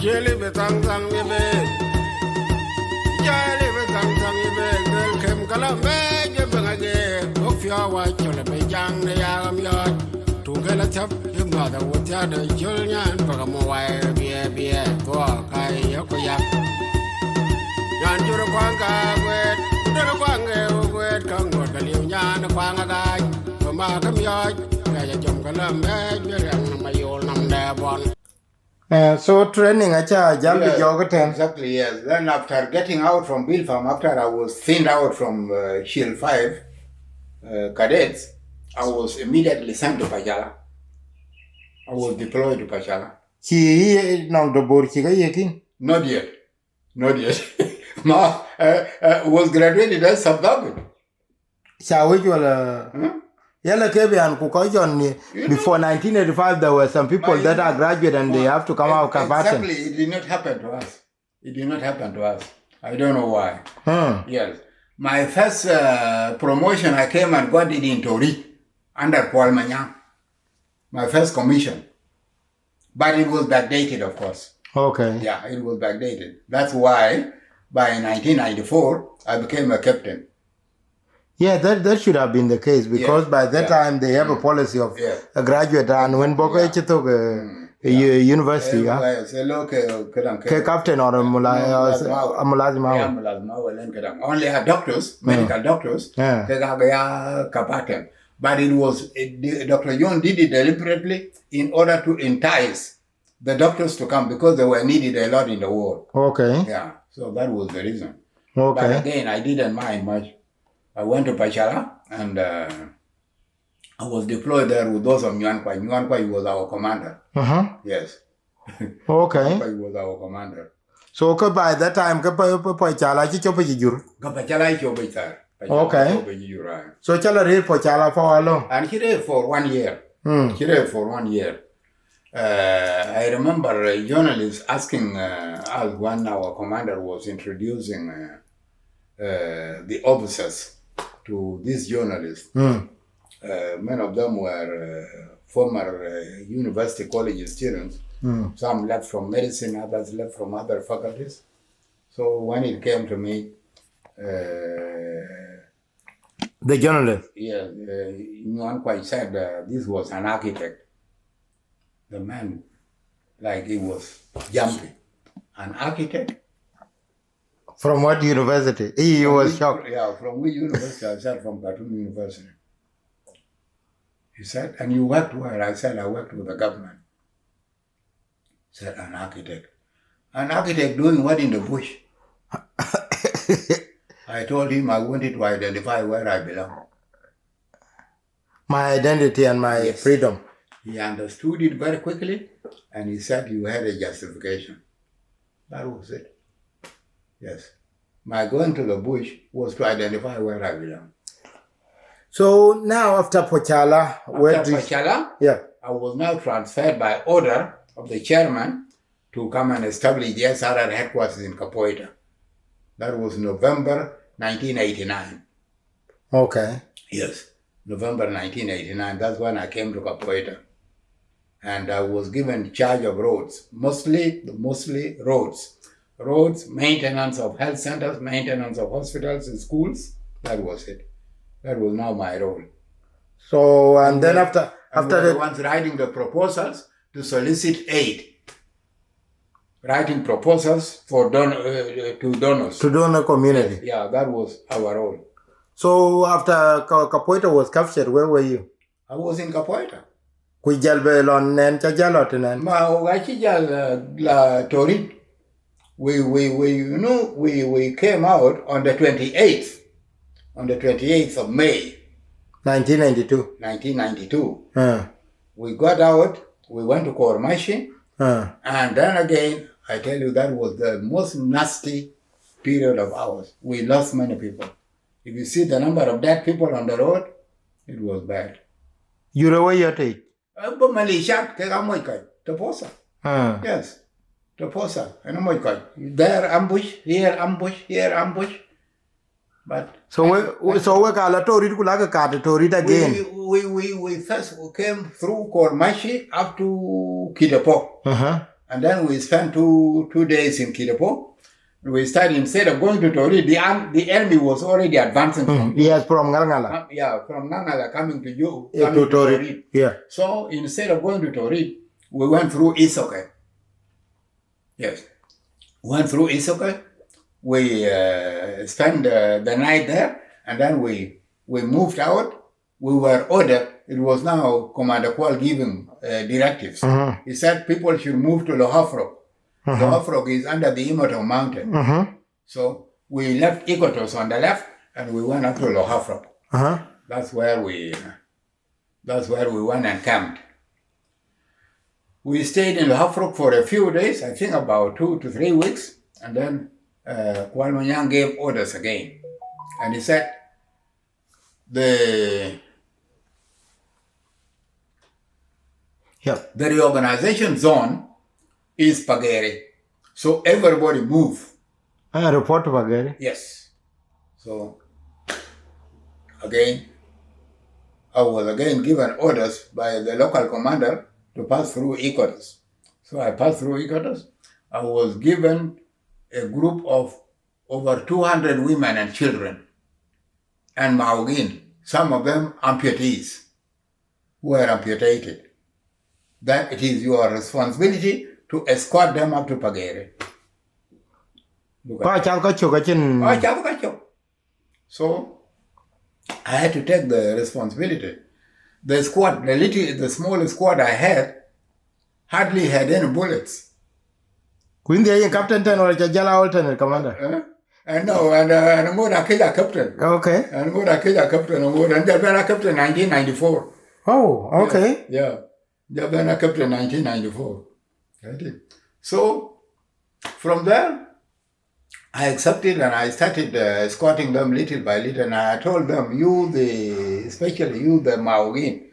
Jelly betang tang yebe. Jelly betang tang yebe. Girl kem kala me jebangage. Ofia wa chola be jang ne yam yard. Tungela chap you mother what ya the Julian Pagamoy be go kai yokoyak. Yan juro kwanga wet. Duro kwanga wet kang wot kaliu nyan kwanga gai. Kama kam yard. Kaya jom kala me jurang mayol nam da bon. So training acha jambi jogoten. Exactly, yes. Then after getting out from Bill Farm, after I was thinned out from Shield 5 cadets, I was immediately sent to Pajala. I was deployed to Pajala. Chi nong do bor chi ga yekin. Not yet. Not yet. Ma was graduated as sub-sergeant. Shawi wala Yala Kebian Kukojon before 1985 there were some people that are graduate and they have to come out Kabaten. Exactly, it did not happen to us. It did not happen to us. I don't know why. Yes. My first promotion I came and got it in Tori under Paul Manyang. My first commission. But it was backdated, of course. Okay. Yeah, it was backdated. That's why by 1994 I became a captain. Yeah, that should have been the case because by that time they have a policy of a graduate and when Boko took a university, captain or a mulazim. Only had doctors, medical doctors. But it was Dr. Yon did it deliberately in order to entice the doctors to come because they were needed a lot in the war. Okay. Yeah, so that was the reason. Okay. But again, I didn't mind much. I went to Pachala and I was deployed there with those of Nyuankwai. Nyuankwai was our commander. Yes. Okay. Nyuankwai was our commander. So by that time, Pachala Chichopajur. Pachala Chichopajur. Okay. So Chala read Pachala for how long? And he read for 1 year. He read for 1 year. I remember a journalist asking us when our commander was introducing the officers to these journalists. Many of them were former university college students. Some left from medicine, others left from other faculties. So when it came to me, the journalist? Yeah, Nguyen Quai said this was an architect. The man, like he was jumping. An architect? From what university? He was shocked. Yeah, from which university? I said from Khartoum University. He said, and you worked where? I said, I worked with the government. He said, an architect. An architect doing what in the bush? I told him I wanted to identify where I belong. My identity and my freedom. He understood it very quickly, and he said, you had a justification. That was it. Yes. My going to the bush was to identify where I belong. So now after Pachala, I was now transferred by order of the chairman to come and establish the SRRA headquarters in Kapoita. That was November 1989. Okay. Yes, November 1989. That's when I came to Kapoita. And I was given charge of roads, mostly roads. Roads, maintenance of health centers, maintenance of hospitals and schools. That was it. That was now my role. So, and then after the ones writing the proposals to solicit aid. Writing proposals for to donors. To donor community. Yeah, that was our role. So after Kapoita was captured, where were you? I was in Kapoita. Kujalbelon nen chajalotinan. Ma wachijal la Tori. We came out on the 28th. On the 28th of May. 1992. 1992. We got out. We went to Kormashi. And then again, I tell you, that was the most nasty period of ours. We lost many people. If you see the number of dead people on the road, it was bad. You know where you're taking? Yes. Toposa. There ambush, here ambush, here ambush. But so we call Tori again. We first came through Kormashi up to Kidepo. And then we spent two days in Kirepo. We started, instead of going to Torit, the enemy was already advancing from Yes, from Ngalngala. from Nangala coming to you, To Torit. Yeah. So instead of going to Torit, we went through Isoke. Yes. Went through Isoke. We spent the night there, and then we moved out. We were ordered. It was now Commander Kwal giving directives. He said people should move to Lohafrok. Lohafrok is under the Imoto mountain. So we left Ikotos on the left, and we went up to Lohafrok. That's where we went and camped. We stayed in Lohafrok for a few days, I think about 2 to 3 weeks, and then Kwal Manyang gave orders again. And he said, the reorganization zone is Pagere. So everybody move. Report to Pagere. Yes. So again, I was again given orders by the local commander to pass through Ikotos. So I passed through Ikotos. I was given a group of over 200 women and children and Maugin, some of them amputees who were amputated. That it is your responsibility to escort them up to Pagere. So I had to take the responsibility. The squad, the small squad I had, hardly had any bullets. Quindi are you captain or Jala alternate commander? And no, and I'm more a killer captain. Okay. And more a killer captain, and Jabana captain 1994. Oh, okay. Yeah. Jabana captain 1994. So from there, I accepted and I started escorting them little by little. And I told them, especially you, the Maugin,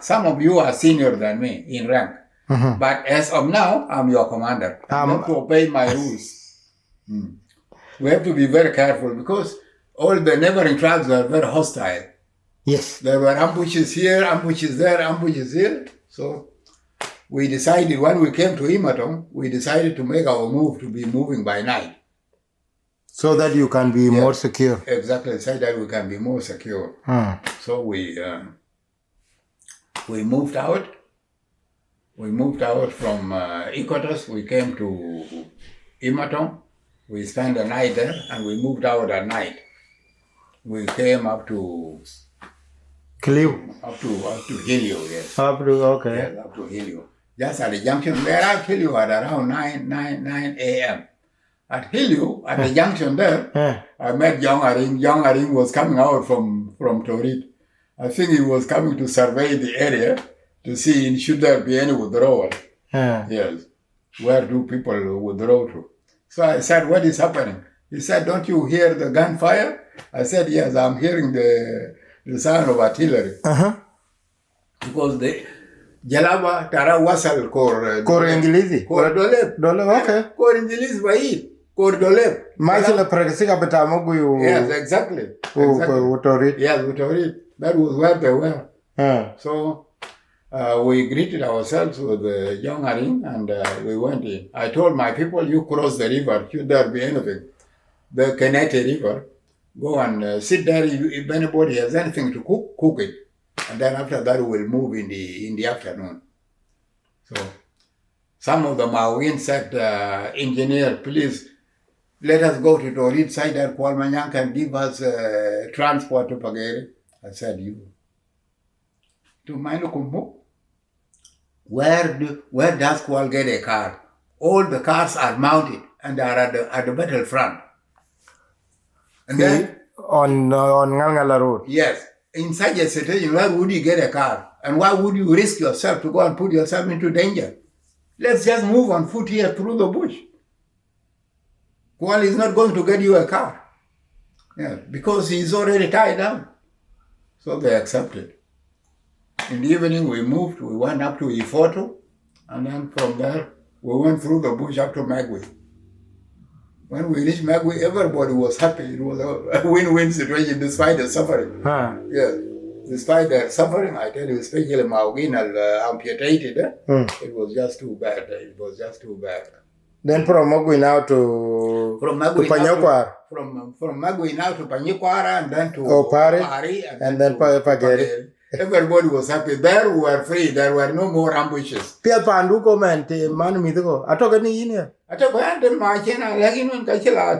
some of you are senior than me in rank. But as of now, I'm your commander. You have to obey my rules. We have to be very careful because all the neighboring tribes were very hostile. Yes. There were ambushes here, ambushes there, ambushes here. So we decided, when we came to Imatong, we decided to make our move to be moving by night. So that you can be more secure. Exactly, so that we can be more secure. So we moved out. We moved out from Ikotos. We came to Imatong. We spent the night there, and we moved out at night. We came up to Clio. Up to Helio, yes. Up to, okay. Yes, up to Helio. Just at the junction, where I Helio at around 9 a.m. At Helio, at the junction there, I met Young Aring. Young Aring was coming out from Torit. I think he was coming to survey the area to see should there be any withdrawal. Yes. Where do people withdraw to? So I said, what is happening? He said, don't you hear the gunfire? I said, yes, I'm hearing the sound of artillery. Because the Jalaba Tara Wasal Kor Ingilizi. Kor Doleb. Doleb, okay. Kor Ingilizi Baid. Kor Doleb. Masila Pragasika Betamogu. Yes, exactly. Utorit. Yes, Utorit. That was where they were. So we greeted ourselves with the young Aring and we went in. I told my people, you cross the river, should there be anything. The Kenyan River, go and sit there. If anybody has anything to cook it. And then after that, we'll move in the afternoon. So some of the Maorin said, engineer, please let us go to Torit side that Kwal Manyang can give us transport to Pagere. I said, you. To Mainukumbu, where does Kwal get a car? All the cars are mounted and they are at the battlefront. And then on Ngalngala Road. Yes. In such a situation, why would you get a car? And why would you risk yourself to go and put yourself into danger? Let's just move on foot here through the bush. Kwal is not going to get you a car. Yeah, because he's already tied down. So they accepted. In the evening, we moved. We went up to Ifoto. And then from there, we went through the bush up to Magui. When we reached Magui, everybody was happy. It was a win-win situation despite the suffering. Yes. Despite their suffering, I tell you, especially marginal amputated, it was just too bad. It was just too bad. Then from Magui now to Panyakwar. From Magui now to Panyakwara and then to Opari and then Pageri. Everybody was happy. There we were free. There were no more ambushes. Pia Panduko man, man mitho. I talk any in here. I talk about them, my channel, like in Kachila,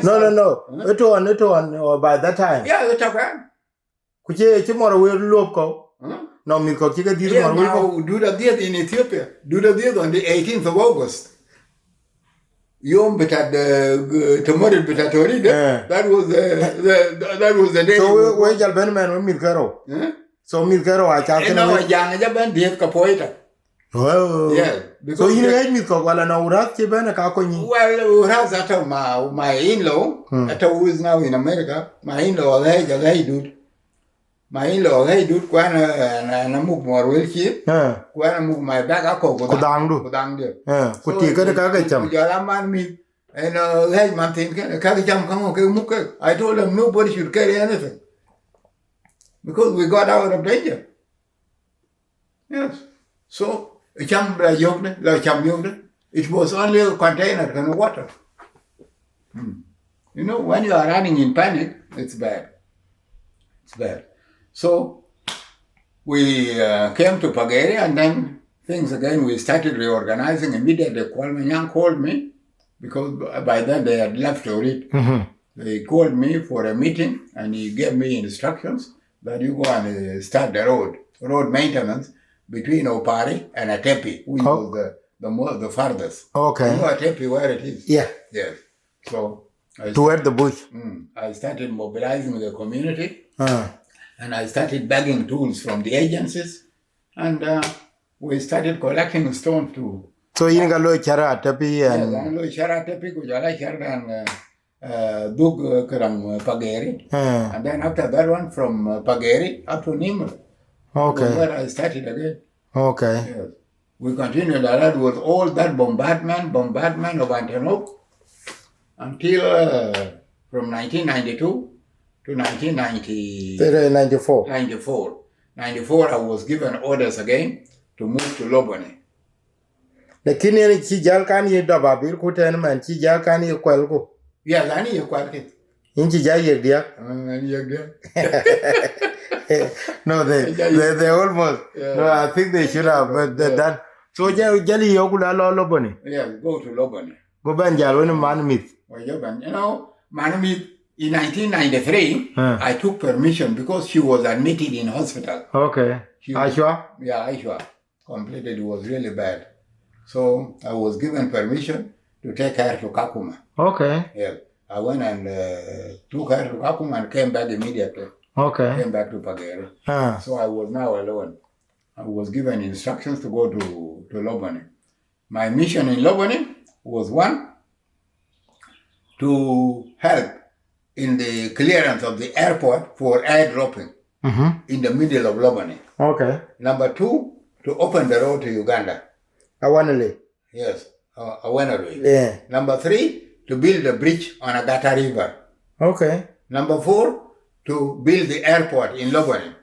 No. It on, or by that time. Yeah, we talk about. Kuche tomorrow will loco. No, Miko Chica did now do the deed in Ethiopia. Do the deed on the 18th of August. Yom betat tomorrow betat already. That was the day. So where shall Benman Milkaro? So Milkaro, I can't know. Young Japan, Dave Capoeira. Oh, yeah. So you read Milko while an Aurat Chibana Kakoni? Well, Uraz at my in-law, who is now in America, my in-law, my in-law, hey, dude, and I move more will she? When I move my back, I go Kudangu. Put you got a Kakacham. Yalaman me, and hey, man, Kakacham come okay, Muka. I told them nobody should carry anything because we got out of danger. Yes. So, it was only a container and water. You know, when you are running in panic, it's bad. It's bad. So, we came to Pageri and then things again, we started reorganizing immediately. Kwalmanyang called me because by then they had left already. They called me for a meeting and he gave me instructions that you go and start the road maintenance between Opari and Atepi, which was the farthest. Okay. You know Atepi where it is? Yeah. Yes. So toward the bush. I started mobilizing the community and I started bagging tools from the agencies and we started collecting stones too. So you got Loy Chara Atepi and Loy Chara Atepi, Kujala Chara and Dug Karam Pageri. And then after that one from Pageri up to Nimr. Okay. Where I started again. Okay. Yes. We continued that with all that bombardment of Antelope until from 1992 to 1994. 94, I was given orders again to move to Lobony. Lakini ni chijal kan ye dababir ko ten man chijal kan ye kwel ko. Yeah, lani ye kwel ke. In chijal ye dia. No, they almost. Yeah. No, I think they should have, but that. So jali yokula Lobony. Yeah, go to Lobony. Go banjalo ni Manmith. You know, Manmith in 1993, I took permission because she was admitted in hospital. Okay. Aishwa? Yeah, Aishwa. Completed. It was really bad. So I was given permission to take her to Kakuma. Okay. Yeah. I went and took her to Kakuma and came back immediately. Okay. Came back to Pageri. So I was now alone. I was given instructions to go to Lobony. My mission in Lobony was one, to help in the clearance of the airport for airdropping in the middle of Lobony. Okay. Number two, to open the road to Uganda. Awanale. Yes, Awanale. Yeah. Number three, to build a bridge on Agata River. Okay. Number four, to build the airport in Lobony.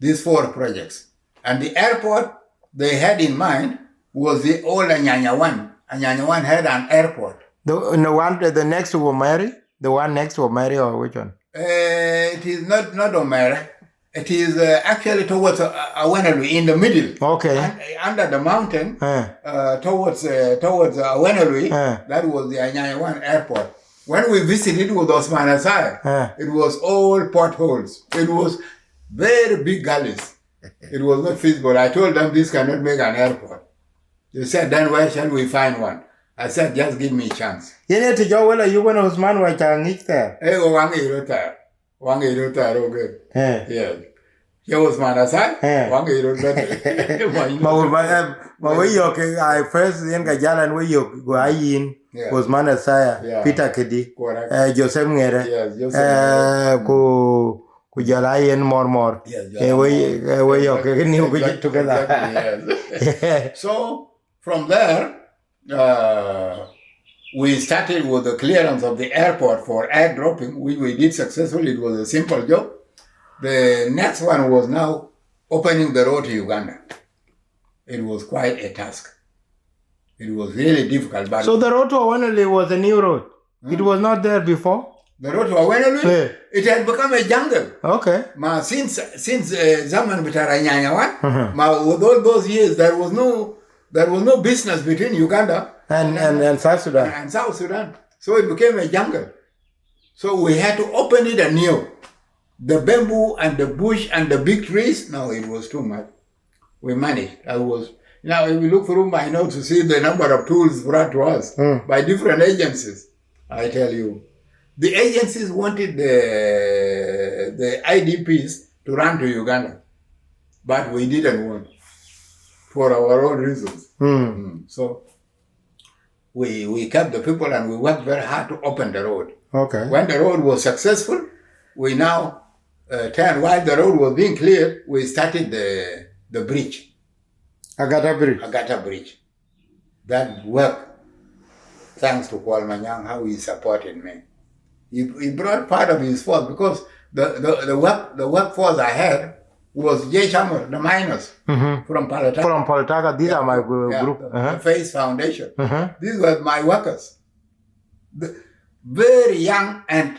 These 4 projects. And the airport they had in mind was the old Anyanya 1. Anyanya 1 had an airport. The next to Omeri? The one next to Omeri or which one? It is not Omeri. It is actually towards Awenalu, in the middle. Okay. Under the mountain, towards Awenalu, that was the Anyanya 1 airport. When we visited with Osman Asai, it was all potholes. It was very big gullies. It was not feasible. I told them this cannot make an airport. They said, then where shall we find one? I said, just give me a chance. You need to go well, you want Osman white and eat there. Hey, One okay. Yes. Here was Manasai. But we okay, I first in Gajalan we go in was Manasai, Peter Kedi, Joseph Ngere, Kujalayan more. We okay, new together. So from there, we started with the clearance of the airport for airdropping, which we did successfully. It was a simple job. The next one was now opening the road to Uganda. It was quite a task. It was really difficult. But so the road to Awanele was a new road? It was not there before? The road to Awanele? It had become a jungle. Okay. Since Zaman Bitaranyanya, with all those years, there was no business between Uganda and South Sudan. And South Sudan. So it became a jungle. So we had to open it anew. The bamboo and the bush and the big trees, no, it was too much. We managed. If you look through my notes to see the number of tools brought to us by different agencies, I tell you, the agencies wanted the IDPs to run to Uganda, but we didn't want, for our own reasons. So we kept the people and we worked very hard to open the road. Okay. When the road was successful, we now while the road was being cleared, we started the bridge. Agata Bridge. That worked, thanks to Paul Manyang, how he supported me. He brought part of his force because the workforce I had was J. Chamber, the miners from Palataka. From Palataka, these are my group. The Face Foundation. These were my workers. Very young and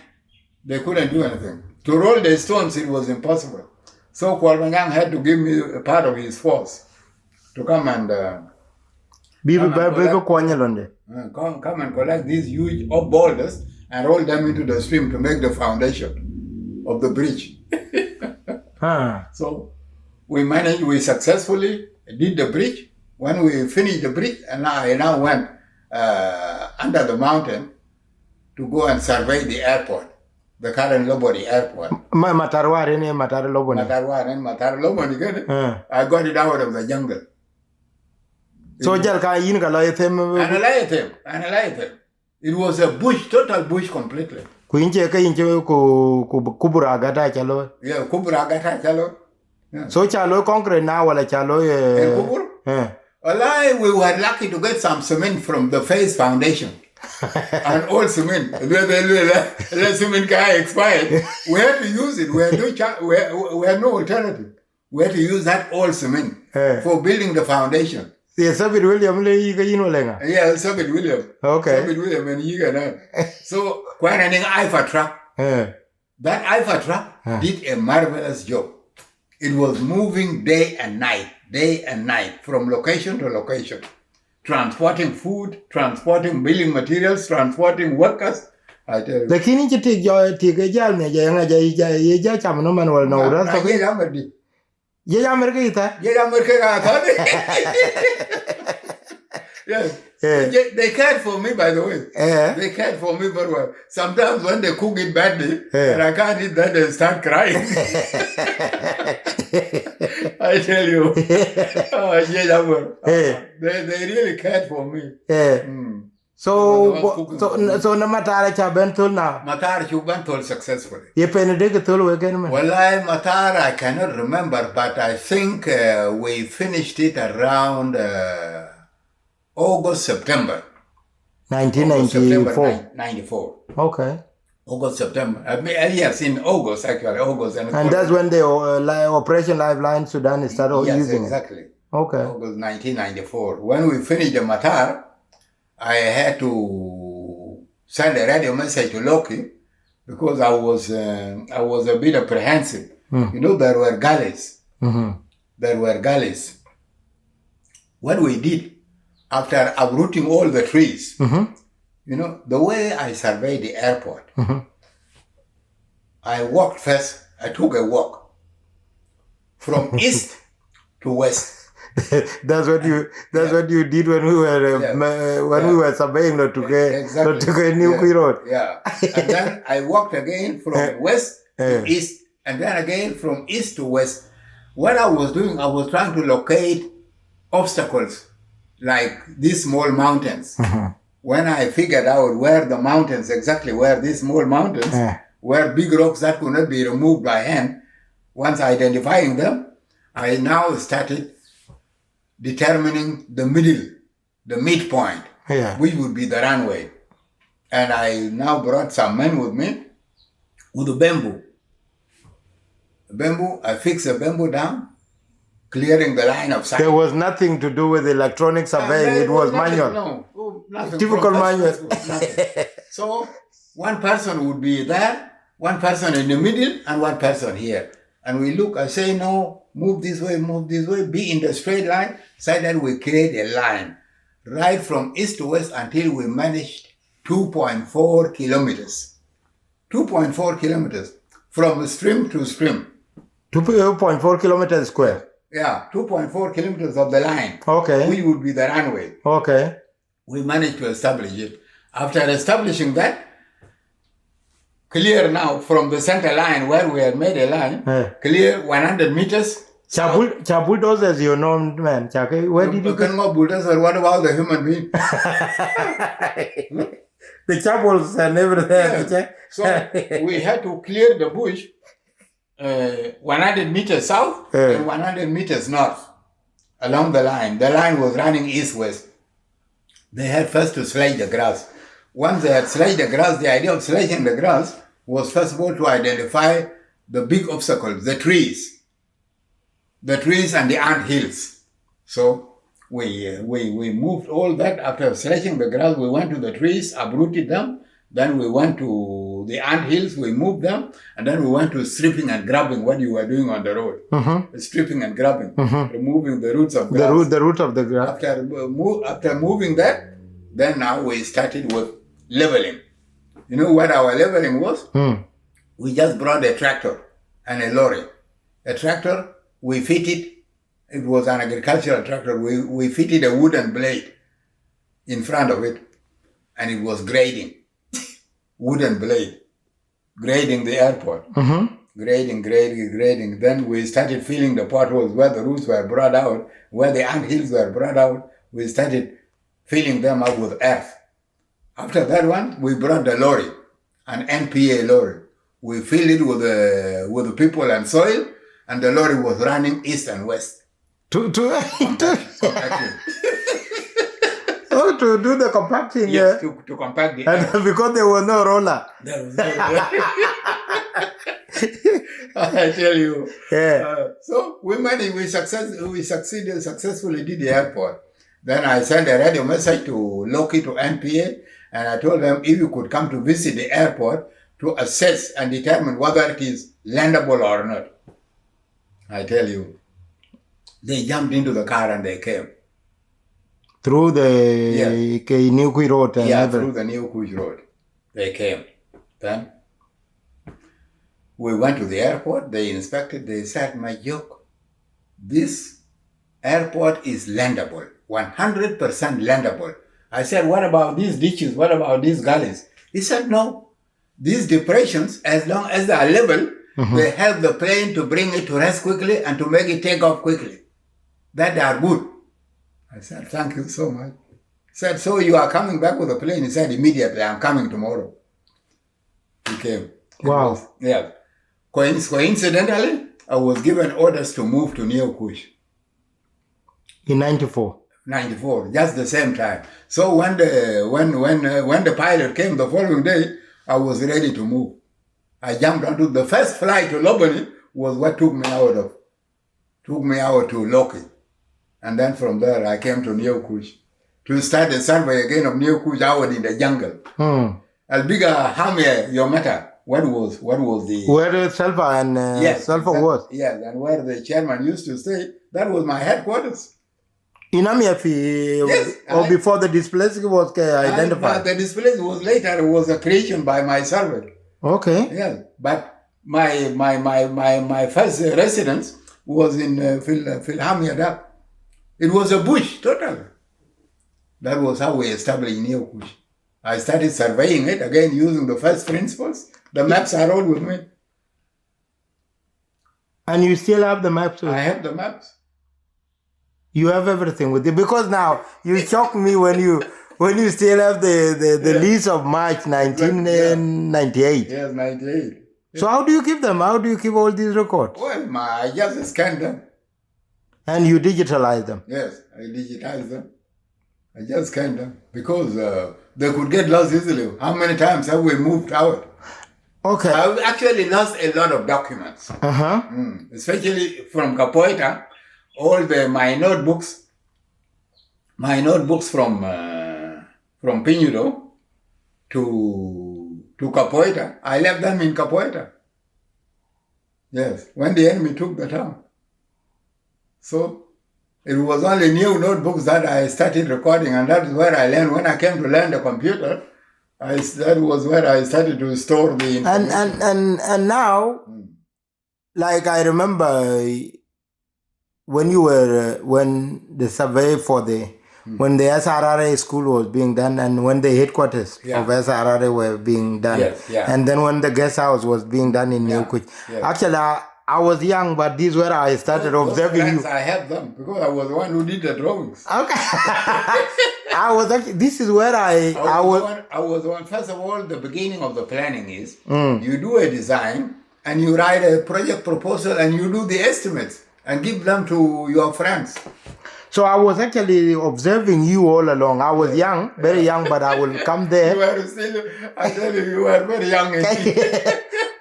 they couldn't do anything. To roll the stones, it was impossible. So Kwalmanyang had to give me a part of his force to come and come and collect these huge boulders and roll them into the stream to make the foundation of the bridge. So we successfully did the bridge. When we finished the bridge, and I now went under the mountain to go and survey the airport. The current Loboni airport. Matar Loboni. I got it out of the jungle. So Analyze him. It was a bush, total bush completely. Kubura Agata Chalo. Yeah, Kubura Agata Chalo. Yeah. So Chalo concrete now wala Chalo we were lucky to get some cement from the Face Foundation. And all cement. The cement guy expired. We had to use it. We had no alternative. We had to use that old cement for building the foundation. Yeah, Sabit William. Yeah, Sabit William. Okay. Sabit William and Yiga. So, quite an IFA truck. That IFA truck did a marvelous job. It was moving day and night, from location to location. Transporting food, transporting building materials, transporting workers. I tell you. Lakini take jal me ja cham no manual no ras to ya America. Yes. They cared for me, by the way. They cared for me very well. Sometimes when they cook it badly and I can't eat that, they start crying. I tell you. They really cared for me. So na Matara Chabentul now. Matara Chubentul successfully. You penetrated again, man. Well, Matara, I cannot remember, but I think we finished it around August, September. 1994. 94. Okay. August, September. Yes, in August, actually. August. And that's when the Operation Lifeline Sudan started using exactly. it. Okay. August 1994. When we finished the Matar, I had to send a radio message to Loki because I was a bit apprehensive. You know, there were gullies. There were gullies. What we did, after uprooting all the trees, you know, the way I surveyed the airport, I walked first, I took a walk from east to west. That's what you did when we were we were surveying to New Road. Yeah. And then I walked again from west to east, and then again from east to west. What I was doing, I was trying to locate obstacles like these small mountains. When I figured out where the mountains, exactly where these small mountains, were big rocks that could not be removed by hand, once identifying them, I now started determining the midpoint, which would be the runway. And I now brought some men with me with the bamboo. bamboo. I fixed the bamboo down, clearing the line of sight. There was nothing to do with electronic surveying. It was nothing, manual. No, nothing. Typical manual. Nothing. So one person would be there, one person in the middle, and one person here. And we look and say, no, move this way, be in the straight line. So that we create a line right from east to west until we managed 2.4 kilometers. 2.4 kilometers from stream to stream. 2.4 kilometers square. Yeah, 2.4 kilometers of the line. Okay. Which would be the runway. Okay. We managed to establish it. After establishing that, clear now from the center line where we had made a line, clear 100 meters. Bulldozers, you know, man. Where did you go? Bulldozer, what about the human being? The chabuls and everything. Yes. So we had to clear the bush 100 meters south and 100 meters north along the line. The line was running east-west. They had first to sledge the grass. Once they had sledged the grass, the idea of sledging the grass was first of all to identify the big obstacles, the trees and the ant hills. So we moved all that. After sledging the grass, we went to the trees, uprooted them. Then we went to the ant hills, we moved them, and then we went to stripping and grabbing, what you were doing on the road. Mm-hmm. Stripping and grabbing, removing the roots of grass. The root of the grass. After moving that, then now we started with leveling. You know what our leveling was? We just brought a tractor and a lorry. A tractor, we fitted, it was an agricultural tractor, we fitted a wooden blade in front of it, and it was grading. Wooden blade, grading the airport. Grading. Then we started filling the potholes where the roots were brought out, where the ant hills were brought out. We started filling them up with earth. After that one, we brought the lorry, an NPA lorry. We filled it with the people and soil, and the lorry was running east and west. Oh, to do the compacting. Yes, to compact the earth. And because there was no roller. There was no roller. I tell you. Yeah. So we succeeded successfully did the airport. Then I sent a radio message to Loki, to NPA, and I told them if you could come to visit the airport to assess and determine whether it is landable or not. I tell you, they jumped into the car and they came. Through the New Kui Road. Through the New Kui Road. They came. Then we went to the airport, they inspected, they said, Majok, this airport is landable, 100% landable. I said, what about these ditches? What about these gullies? He said, no. These depressions, as long as they are level, they help the plane to bring it to rest quickly and to make it take off quickly. That they are good. I said, thank you so much. He said, so you are coming back with the plane? He said, immediately, I'm coming tomorrow. He came. Wow. Yeah. Coincidentally, I was given orders to move to Neo Kush. In 94. 94, just the same time. So when the pilot came the following day, I was ready to move. I jumped onto the first flight to Lobony was what took me out to Loki. And then from there, I came to Neo Kush to start the survey again of Neo Kush out in the jungle. As big a Hamia, your matter. What was the... Where Sulphur and Sulphur was? Yes, and where the chairman used to stay, that was my headquarters. In Amiafi, yes, or before the displaced was identified? The displaced was later, it was a creation by my survey. Okay. Yes, but my first residence was in Philhamia. It was a bush, totally. That was how we established Neo Kush. I started surveying it, again using the first principles. The maps are all with me. And you still have the maps? I have the maps. You have everything with you? Because now, you shocked me when you still have the lease of March 1998. Yes, 98. So how do you keep them? How do you keep all these records? Well, I just scanned them. And you digitalize them? Yes, I digitized them. I just scanned them because they could get lost easily. How many times have we moved out? Okay. I've actually lost a lot of documents. Especially from Capoeira, all my notebooks from Pinudo to Capoeira, I left them in Capoeira. Yes, when the enemy took the town. So it was only new notebooks that I started recording, and that's where I learned. When I came to learn the computer, that was where I started to store the information. And now, like I remember when you were when the survey for when the SRRA school was being done, and when the headquarters of SRRA were being done, and then when the guest house was being done in New Kuch. Actually, I was young, but this is where I started observing you. I have them because I was the one who did the drawings. Okay. This is where I was the one. First of all, the beginning of the planning is you do a design and you write a project proposal and you do the estimates and give them to your friends. So I was actually observing you all along. I was young, very young, but I will come there. I tell you were very young.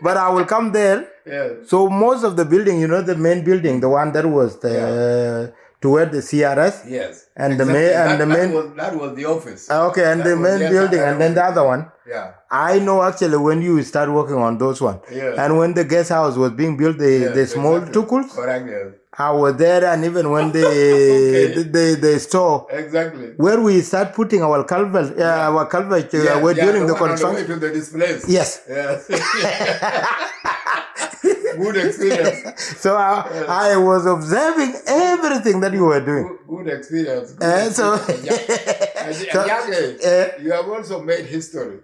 But I will come there. Yes. So most of the building, the main building, the one that was toward the CRS. Yes. And exactly. That was the office. Okay, and the main building, and then the other one. Yeah. I know actually when you start working on those ones. Yes. And when the guest house was being built, the small tukuls. Correct, yes. I was there, and even when the store, exactly, where we start putting our culvert, during the construction, on the way to the displays. Yes. Good experience. So I was observing everything that you were doing. Good experience. You have also made history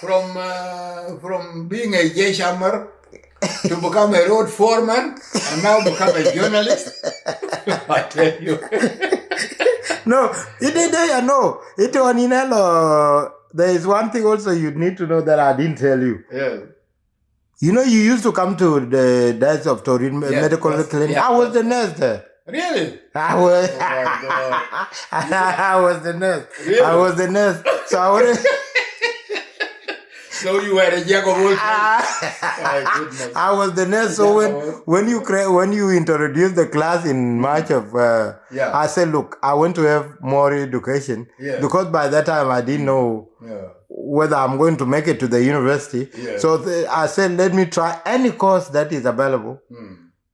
from being a Jeshammer to become a road foreman and now become a journalist. I tell you. No, there is one thing also you need to know that I didn't tell you. Yes. You used to come to the Diocese of Turin medical clinic. Yeah. I was the nurse there. Really? I was. Oh my God. I was the nurse. Really? I was the nurse. So I would. So you were a jack of all trades. My goodness. I was the nurse. So when you introduced the class in March of, I said, look, I want to have more education because by that time I didn't know whether I'm going to make it to the university. Yeah. So I said, let me try any course that is available.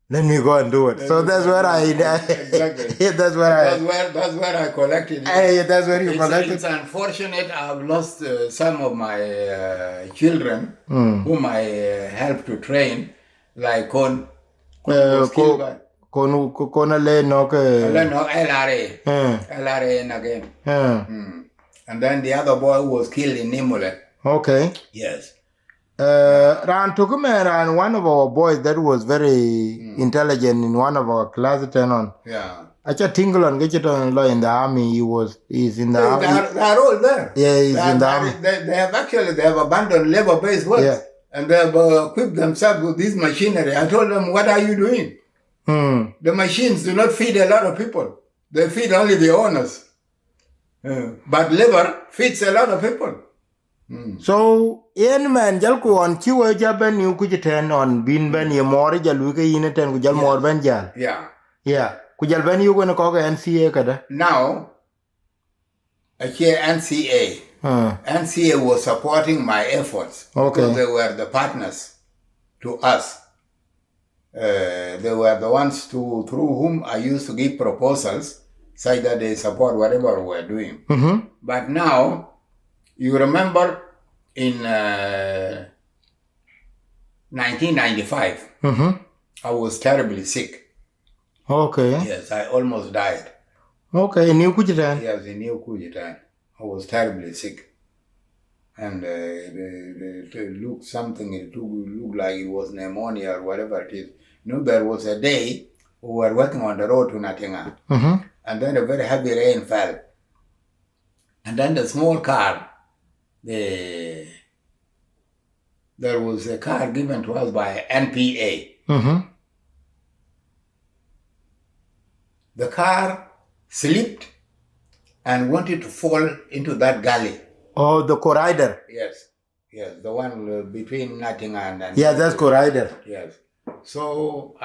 Let me go and do it. So that's where exactly. That's where I collected it. That's where you collected. It's unfortunate I've lost some of my children whom I helped to train, like LRA again. And then the other boy who was killed in Nimule. Okay. Yes. Ran one of our boys that was very intelligent in one of our class 10 on. Yeah. Acha tingle on get in the army. He's in the army. They are all there. Yeah, he's in the army. They have abandoned labor-based work. Yeah. And they have equipped themselves with this machinery. I told them, what are you doing? The machines do not feed a lot of people. They feed only the owners. But labor feeds a lot of people. So, man, jalku on kiwa jaben you kujiten on bin ben ye more jaluke yineten kujal more ben jal. Yeah. Yeah. Kujal ben you gonna call NCA kada? Now, here NCA. NCA was supporting my efforts. Okay. Because they were the partners to us. They were the ones through whom I used to give proposals such that they support whatever we were doing. But now, you remember in 1995, I was terribly sick. Okay. Yes, I almost died. Okay, in New Kujitan? Yes, in New Kujitan. I was terribly sick. And it looked like it was pneumonia or whatever it is. There was a day we were working on the road to Natinga. And then a very heavy rain fell. And then the small car, there was a car given to us by NPA. The car slipped and wanted to fall into that gully. Oh, the corridor. Yes. Yes, the one between nothing and yeah, that's correct. Yes. So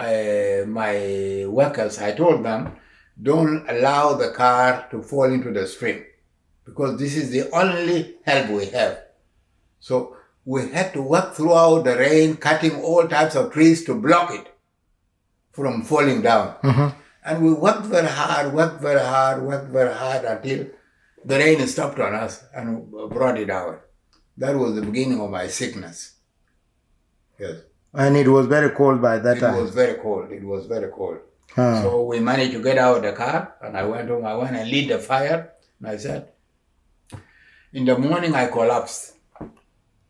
my workers, I told them, don't allow the car to fall into the stream because this is the only help we have. So we had to work throughout the rain, cutting all types of trees to block it from falling down. And we worked very hard until the rain stopped on us and brought it out. That was the beginning of my sickness. Yes. And it was very cold by that time. It was very cold. So we managed to get out of the car, and I went home. I went and lit the fire, and I said, in the morning I collapsed.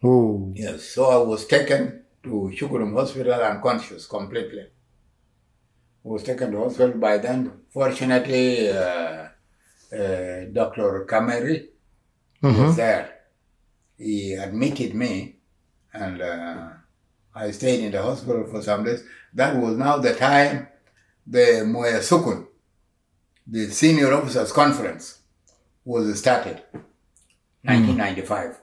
Oh. Yes, so I was taken to Shukurum Hospital unconscious completely. I was taken to hospital by then. Fortunately, Dr. Kameri was there. He admitted me, and I stayed in the hospital for some days. That was now the time the Moya Sukun, the Senior Officers Conference, was started, 1995.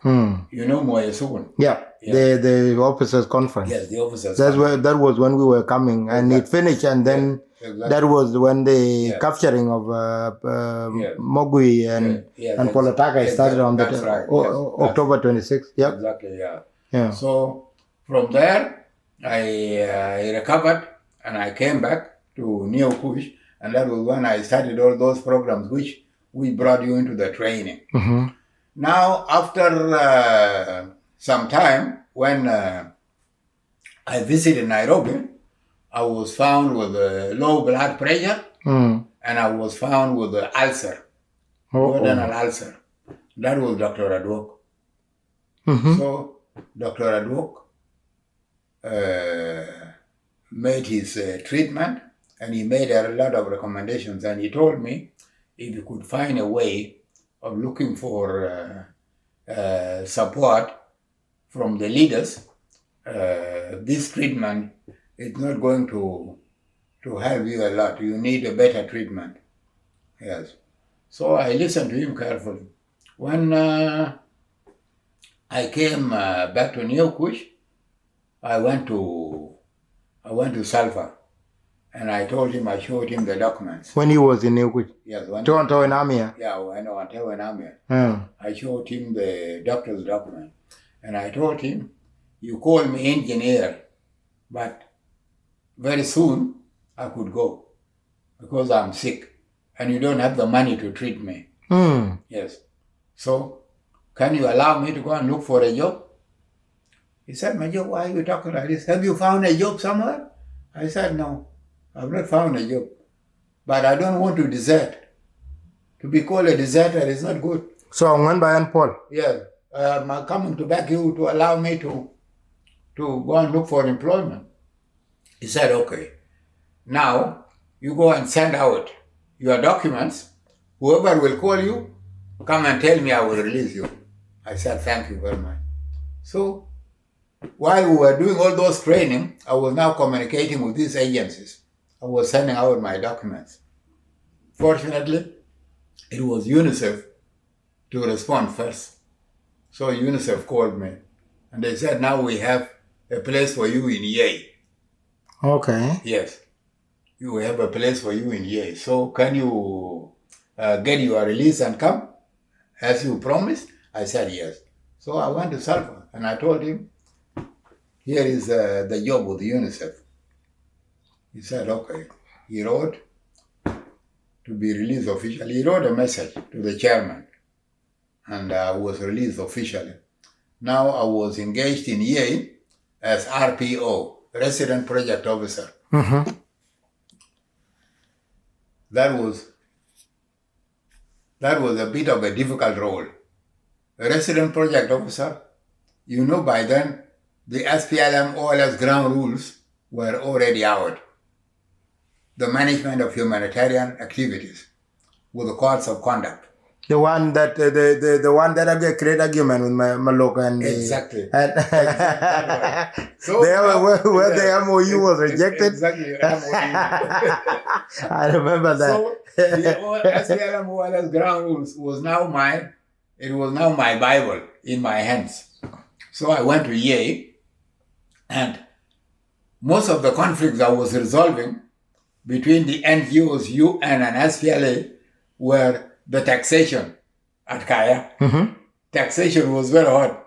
You know Moya Sukun? Yeah, the officers' conference. Yes, the officers. That was when we were coming, and it finished, and then that was when the capturing of Mogui and Polataka started on October 26th. Yep. Exactly. Yeah. So from there, I recovered and I came back to Neo Kush, and that was when I started all those programs which we brought you into the training. Now, after some time, when I visited Nairobi, I was found with low blood pressure, and I was found with ulcer, duodenal ulcer. That was Dr. Adwok. So Dr. Adwok made his treatment, and he made a lot of recommendations, and he told me if he could find a way of looking for support from the leaders, this treatment is not going to help you a lot. You need a better treatment. Yes. So I listened to him carefully. When I came back to New Kush, I went to Salva, and I showed him the documents. When he was in New Kush? Yes. Toronto and Amia? Yeah, I know, Toronto and Amia. I showed him the doctor's document, and I told him, you call me engineer, but very soon I could go because I'm sick, and you don't have the money to treat me. Yes. So, can you allow me to go and look for a job? He said, Majok, why are you talking like this? Have you found a job somewhere? I said, no, I've not found a job. But I don't want to desert. To be called a deserter is not good. So, when by Paul? Yes. I'm coming to beg you to allow me to go and look for employment. He said, okay. Now, you go and send out your documents. Whoever will call you, come and tell me, I will release you. I said, thank you very much. So, while we were doing all those training, I was now communicating with these agencies. I was sending out my documents. Fortunately, it was UNICEF to respond first. So UNICEF called me, and they said, now we have a place for you in Yei. Okay. Yes. You have a place for you in Yei. So can you get your release and come, as you promised? I said yes. So I went to Salva, and I told him, here is the job with UNICEF. He said, okay. He wrote to be released officially. He wrote a message to the chairman, and I was released officially. Now I was engaged in Yei as RPO, Resident Project Officer. That was a bit of a difficult role. A Resident Project Officer, you know by then, the SPLM OLS ground rules were already out. The management of humanitarian activities with the codes of conduct. The one that the one that I get great argument with Malok and exactly. So where the MOU was rejected. Exactly. I remember that. So the SPLM OLS ground rules was now my Bible in my hands. So I went to Yei, and most of the conflicts I was resolving between the NGOs, UN, and SPLA were the taxation at Kaya. Taxation was very hot.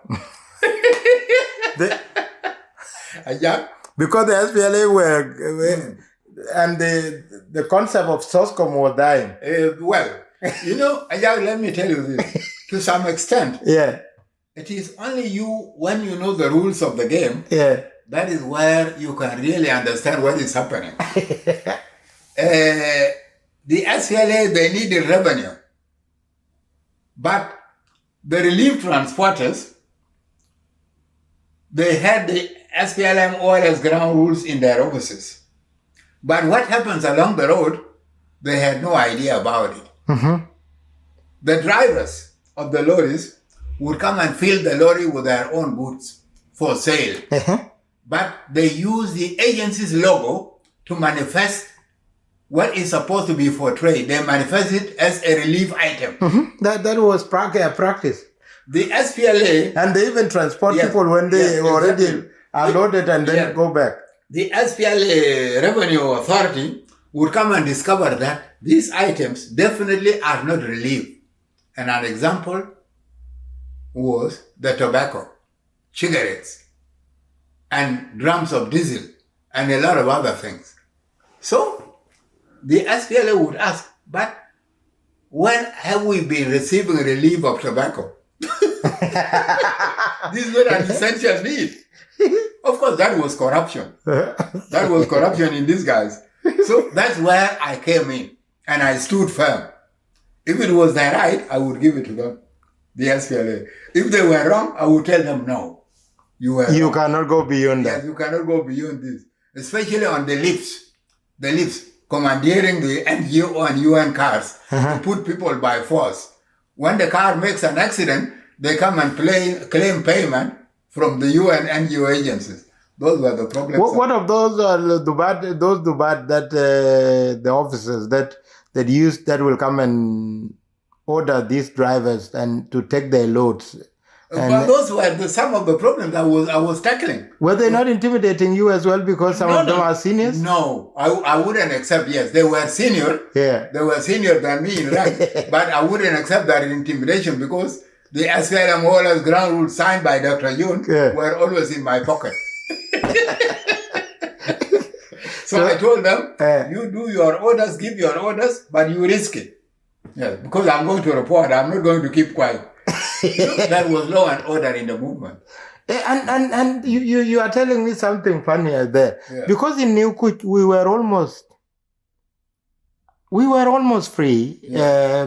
Because the SPLA were and the concept of SOSCOM was dying. Well, Ajak, let me tell you this. To some extent, it is only you, when you know the rules of the game, that is where you can really understand what is happening. The SPLA, they needed revenue. But the relief transporters, they had the SPLM oil as ground rules in their offices. But what happens along the road, they had no idea about it. The drivers of the lorries would come and fill the lorry with their own goods for sale. But they use the agency's logo to manifest what is supposed to be for trade. They manifest it as a relief item. That was practice. The SPLA... And they even transport people when they already are loaded and then go back. The SPLA Revenue Authority would come and discover that these items definitely are not relief. And an example was the tobacco, cigarettes, and drums of diesel, and a lot of other things. So the SPLA would ask, but when have we been receiving relief of tobacco? This is not an essential need. Of course, that was corruption. That was corruption in disguise. So that's where I came in, and I stood firm. If it was their right, I would give it to them, the SPLA. If they were wrong, I would tell them, no, you were wrong. Cannot go beyond that. Yes, you cannot go beyond this. Especially on the lifts, commandeering the NGO and UN cars to put people by force. When the car makes an accident, they come and claim payment from the UN NGO agencies. Those were the problems. What of those Dubat that the officers that will come and order these drivers and to take their loads? But those were some of the problems I was tackling. Were they not intimidating you as well because some of them are seniors? No, I wouldn't accept. Yes, they were senior. Yeah, they were senior than me in rank, but I wouldn't accept that intimidation because the SPLM orders ground rules signed by Dr. Yun were always in my pocket. So I told them, you do your orders, give your orders, but you risk it. Yes, because I'm going to report. I'm not going to keep quiet. That was law and order in the movement. And you are telling me something funny there. Yeah. Because in New Kuch, we were almost free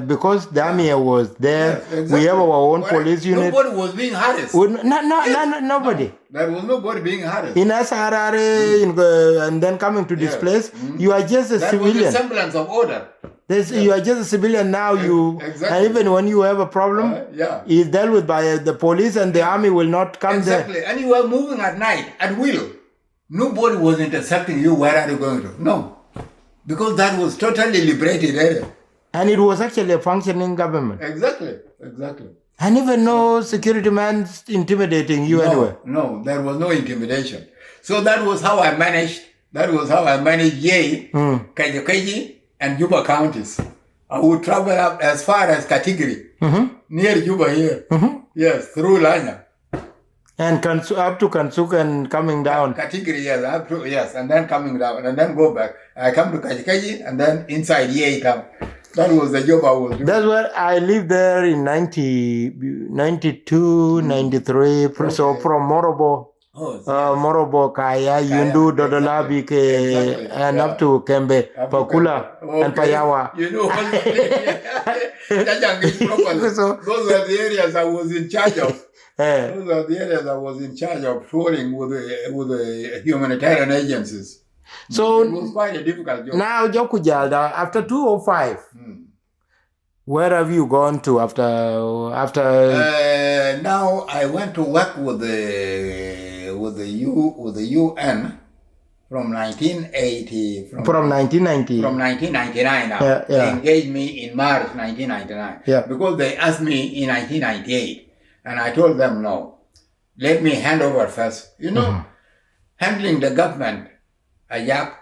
because the army was there. Yes, exactly. We have our own police unit. Nobody was being harassed. Nobody. No, there was nobody being harassed. In SRRA, and then coming to this place, you are just a civilian. That was a semblance of order. You are just a civilian now. Exactly. And even when you have a problem, it's dealt with by the police, and the army will not come there. Exactly. And you were moving at night, at will. Nobody was intercepting you. Where are you going to? No. Because that was totally liberated area. And it was actually a functioning government. Exactly. And even no security man intimidating you anyway. No, there was no intimidation. So that was how I managed Yei, Kaji, and Juba counties. I would travel up as far as Katigiri, near Juba here. Yes, through Lanya. And up to Kansuk and coming down. Katigiri, yes, and then coming down, and then go back. I come to Kaji, and then inside Yei town. That was the job I was doing. That's where I lived there in 92, 93. Okay. So from Morobo. Morobo, Kaya, Yundu, Dodolabi, and up to Kembe, Pakula, and Payawa. You know, those were the areas I was in charge of. Those are the areas I was in charge of touring with the humanitarian agencies. So it was quite a difficult job. Now, Jokujalda, after 2005, where have you gone to after? Now I went to work with the UN from 1980. From 1990. From 1999 now. They engaged me in March 1999. Yeah. Because they asked me in 1998. And I told them no. let me hand over first. Handling the government, Ajak,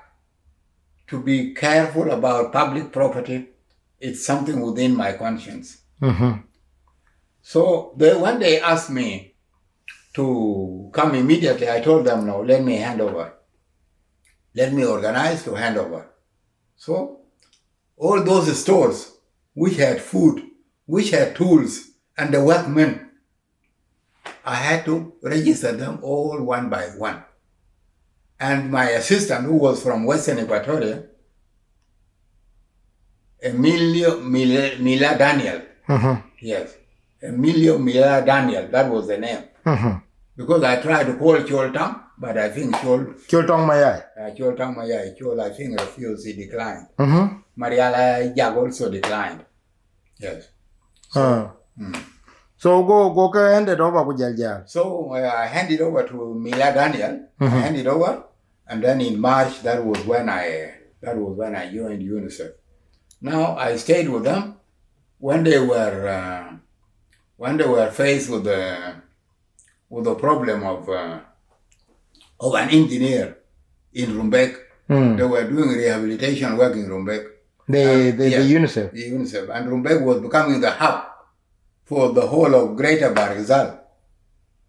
to be careful about public property, it's something within my conscience. So when they asked me to come immediately, I told them, no, let me hand over. Let me organize to hand over. So all those stores which had food, which had tools, and the workmen, I had to register them all one by one. And my assistant, who was from Western Equatoria, Emilio Mila Daniel. Yes. Emilio Mila Daniel, that was the name. Because I tried to call Chol Tang, but I think Chol Tang Mayai. Chol Tang Mayai. Chol, I think, refused, he declined. Mariala Jag also declined. Yes. So go hand it over to Jaljal. So I handed over to Mila Daniel. I handed over, and then in March, that was when I joined UNICEF. Now I stayed with them when they were faced with the problem of an engineer in Rumbek. They were doing rehabilitation work in Rumbek. The UNICEF. The UNICEF. And Rumbek was becoming the hub for the whole of Greater Barizal.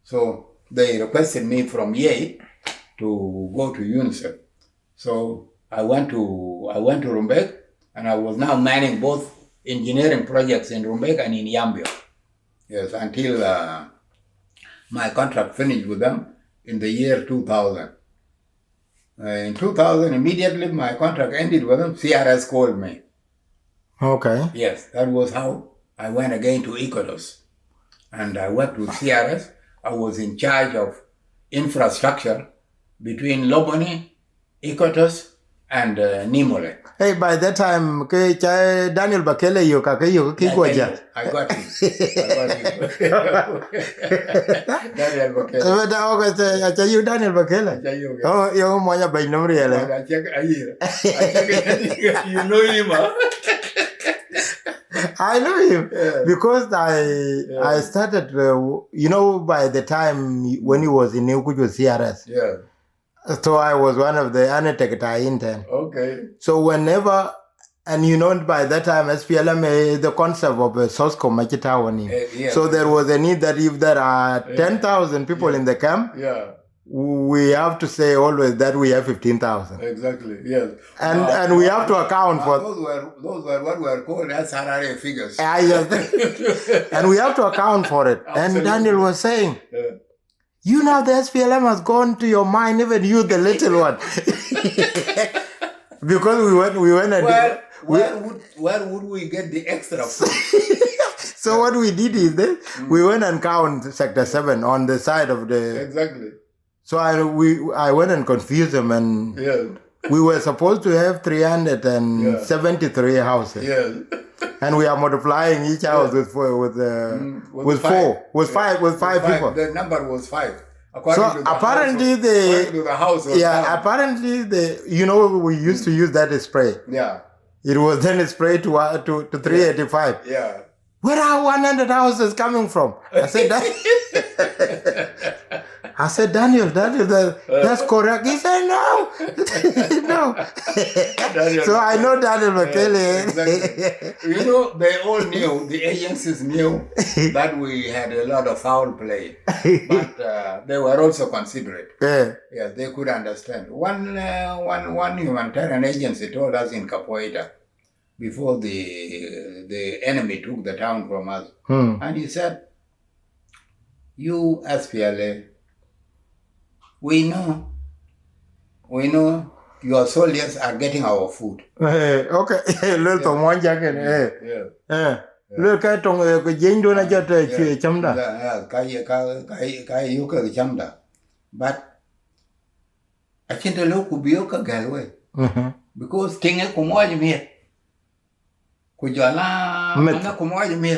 So they requested me from Yei to go to UNICEF. So I went to Rumbek, and I was now manning both engineering projects in Rumbek and in Yambio. Yes, until my contract finished with them in the year 2000. In 2000, immediately my contract ended with them, CRS called me. Okay. Yes, that was how I went again to Ecodos. And I worked with CRS. I was in charge of infrastructure between Loboni, Ecodos, and Nimole. Hey, by that time, Daniel Bakele, you I got him. Daniel Bakele. You Daniel Bakele. Oh, you moya by no real. You know him, huh? I know him because I started, by the time when he was in Ukuju CRS. Yeah. So I was one of the unattacked intern. Okay. So whenever, and by that time SPLM, the concept of a SOSCO Machitawani. Yes. So there was a need that if there are 10,000 people in the camp, we have to say always that we have 15,000. Exactly, yes. And we have to account for... Those were what were called SRRA figures. Yes. And we have to account for it. Absolutely. And Daniel was saying... the SPLM has gone to your mind, even you, the little one. Because we went and... Where would we get the extra food? So what we did is that we went and count Sector 7 on the side of the... Exactly. So I went and confused them, and we were supposed to have 373 houses. Yes. And we are multiplying each house with five people. The number was 5. Apparently we used to use that spray. Yeah. It was then sprayed to 385. Yeah. Where are 100 houses coming from? I said, Daniel, that's correct. He said, no. No. So I know Daniel Makele. Exactly. They all knew, the agencies knew that we had a lot of foul play. But they were also considerate. Yes, they could understand. One humanitarian agency told us in Capoeira, before the enemy took the town from us. And he said, you SPLA, we know your soldiers are getting our food. Okay. Little to one jacket. Little cat on the Jane na jata chamda. Chamda. But I can't look Kubioka Galway. Because King Kumoy me. Kujala Mana Kumoy me.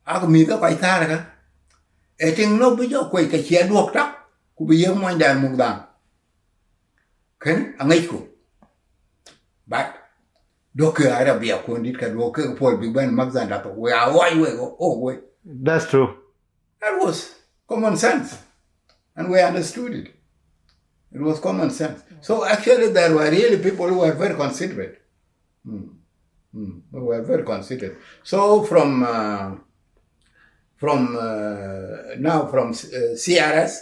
Agumida Paitaraga. I think no Bijo Quake a chair walked up. Could be young one than Mugdan. Can a Nico. But Docker Arabia couldn't can walk for Big Ben Magzan up. We are why we go. Oh, wait. That's true. That was common sense. And we understood it. It was common sense. So actually there were really people who were very considerate. Who were very considerate. So from CRS,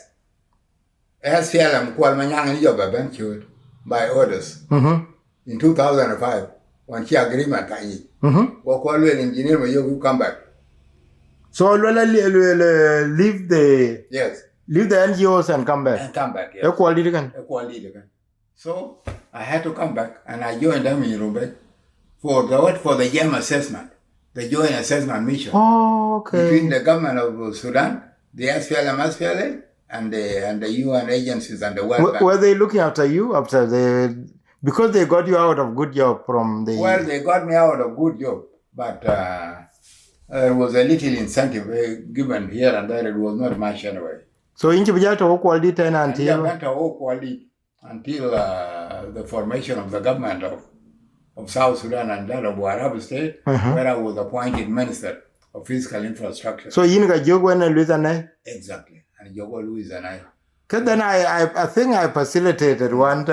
SPLM, by orders in 2005, when she agreement, engineer, you come back. So leave the NGOs and come back. And come back, yes. Equality again. So I had to come back and I joined them in Rumbek for the GEM assessment, the joint assessment mission. Oh, okay. Between the government of Sudan, the SPLM, SPLA, and the UN agencies and the World Bank. Were they looking after you because they got you out of good job from the... Well, they got me out of good job, but there was a little incentive given here and there. It was not much anyway. So in Chibijato Okwaldi until the formation of the government of South Sudan and that of Warab State, where I was appointed Minister of Physical Infrastructure. So you got Jogo and Louisiana? Exactly. And Jogo, Louisiana. Because then I think I facilitated one.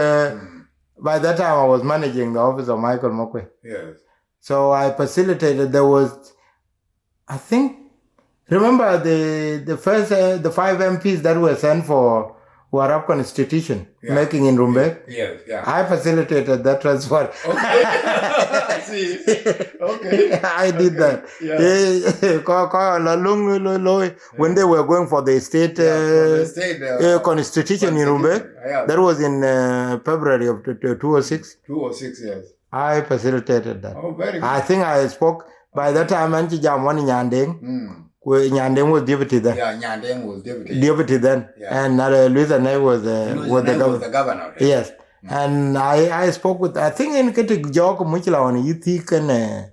By that time I was managing the office of Michael Mokwe. Yes. So I facilitated. There was, I think, remember the first the 5 MPs that were sent for Warab Constitution making in Rumbek? Yes, yeah. I facilitated that transfer. Okay. See. Okay. I did that. When they were going for the state, constitution in Rumbek, that was in February of 2006. 2006, yes. I facilitated that. Oh, very good. I think I spoke, by that time, Anchi Jamwani Nyandeng. Nyandeng was deputy then. Yeah, Nyandeng was deputy. Deputy then. Yeah. And Louisa Nay was the governor. Yes. And I spoke with, I think in Ketik Jok Muchila on Yithi Kenyan.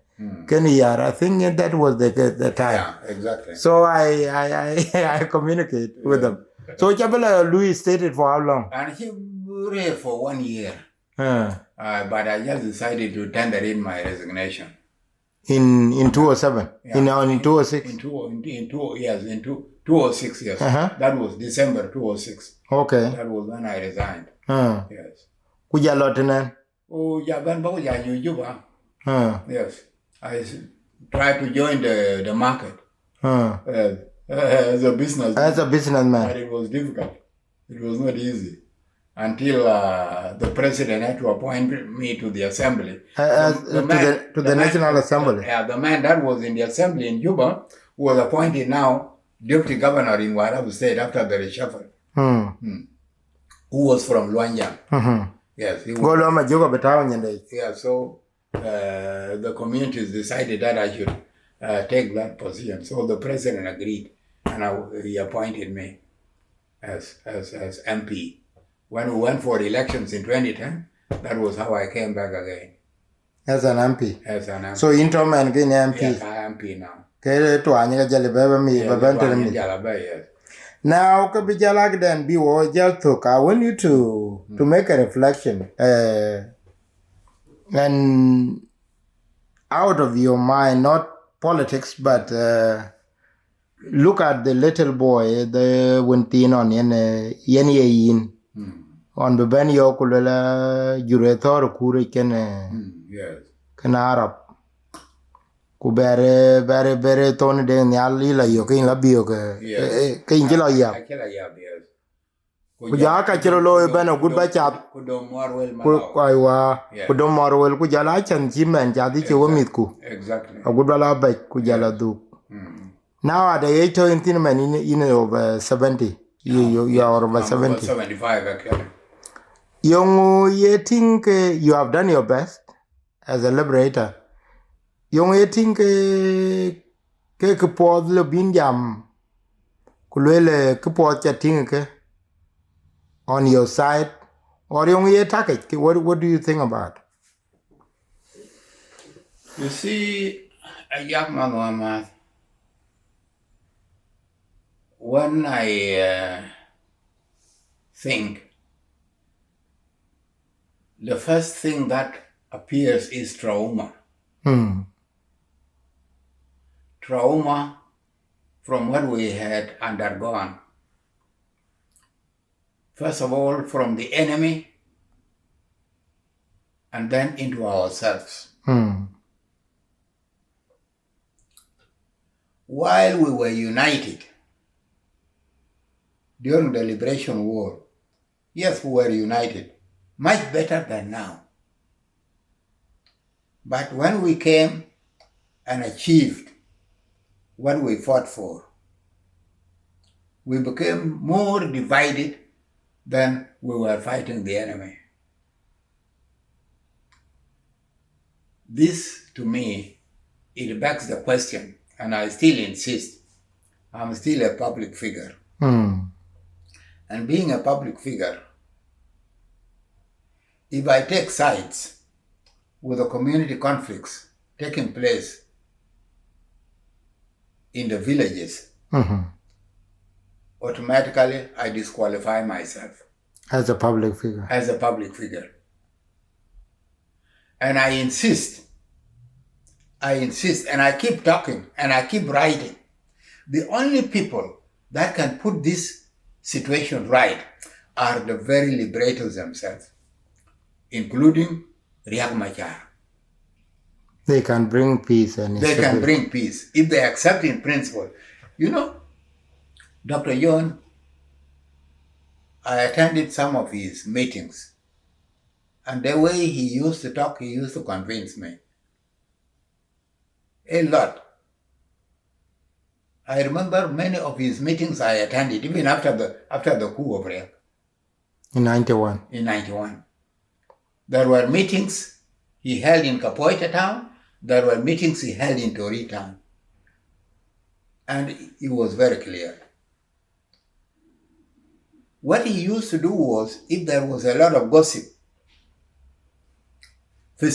I think that was the time. Yeah, exactly. So I communicate with them. So Chabela Louis stayed for how long? And he ran for 1 year. But I just decided to tender in my resignation. In 2007? Yeah. In 2006? In 2006, yes. That was December 2006. Okay. That was when I resigned. Yes. Kuja Lotinan? Oh, yeah, yes. I tried to join the market as a businessman. As a businessman. But it was difficult. It was not easy. Until the president had to appoint me to the assembly. To the National Assembly. The man that was in the assembly in Juba was appointed now deputy governor in Warab State after the reshuffle. Who was from Luanyang. Yes. Yeah, so the communities decided that I should take that position. So the president agreed and he appointed me as MP. When we went for elections in 2010, that was how I came back again. As an MP? As an MP. So interim and again MP? Yes, I am MP now. Yes. Now, I want you to make a reflection. And out of your mind, not politics, but look at the little boy, the Wintin on Yen. On the Ben Yokulela, Juretor Kuri can Arab. Kubere, very Tony de Nalila, Yokin Labioka, Kingila Yap. Kujaka Chirolo, Ben of good batchup. Kudom Morwel, Kujalach and Jim and Jadichi Womitku. Exactly. A good Balabek, Kujala do. Now at the age of intiman in over 70. You are over 70. 75 actually. You think you have done your best as a liberator. You think ke pod le bin jam kulele ke pod chatting on your side or you attack it. What do you think about? You see, Ajak Deng, when I think, the first thing that appears is trauma. Trauma from what we had undergone First of all, from the enemy, and then into ourselves. While we were united during the Liberation War, yes, we were united, much better than now. But when we came and achieved what we fought for, we became more divided than we were fighting the enemy. This, to me, it begs the question, and I still insist, I'm still a public figure. And being a public figure, if I take sides with the community conflicts taking place in the villages, automatically I disqualify myself. As a public figure. As a public figure. And I insist, and I keep talking, and I keep writing. The only people that can put this situation right are the very liberators themselves, including Riek Machar. They can bring peace and they can bring peace if they accept in principle. You know, Dr. John, I attended some of his meetings, and the way he used to talk, he used to convince me a lot. I remember many of his meetings I attended, even after the coup of Riek. In 91. In 91. There were meetings he held in Kapoita town. There were meetings he held in Tori town. And it was very clear. What he used to do was, if there was a lot of gossip, he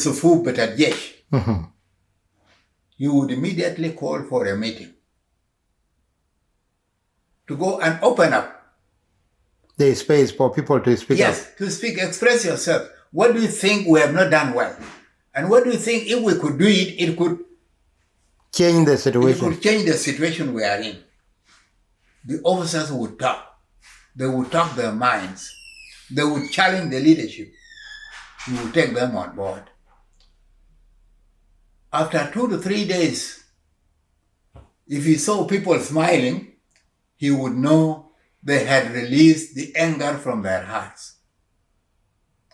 would immediately call for a meeting to go and open up the space for people to speak up. Yes, to speak, express yourself. What do you think we have not done well? And what do you think if we could do it, it could change the situation? It could change the situation we are in. The officers would talk. They would talk their minds. They would challenge the leadership. He would take them on board. After 2 to 3 days, if he saw people smiling, he would know they had released the anger from their hearts.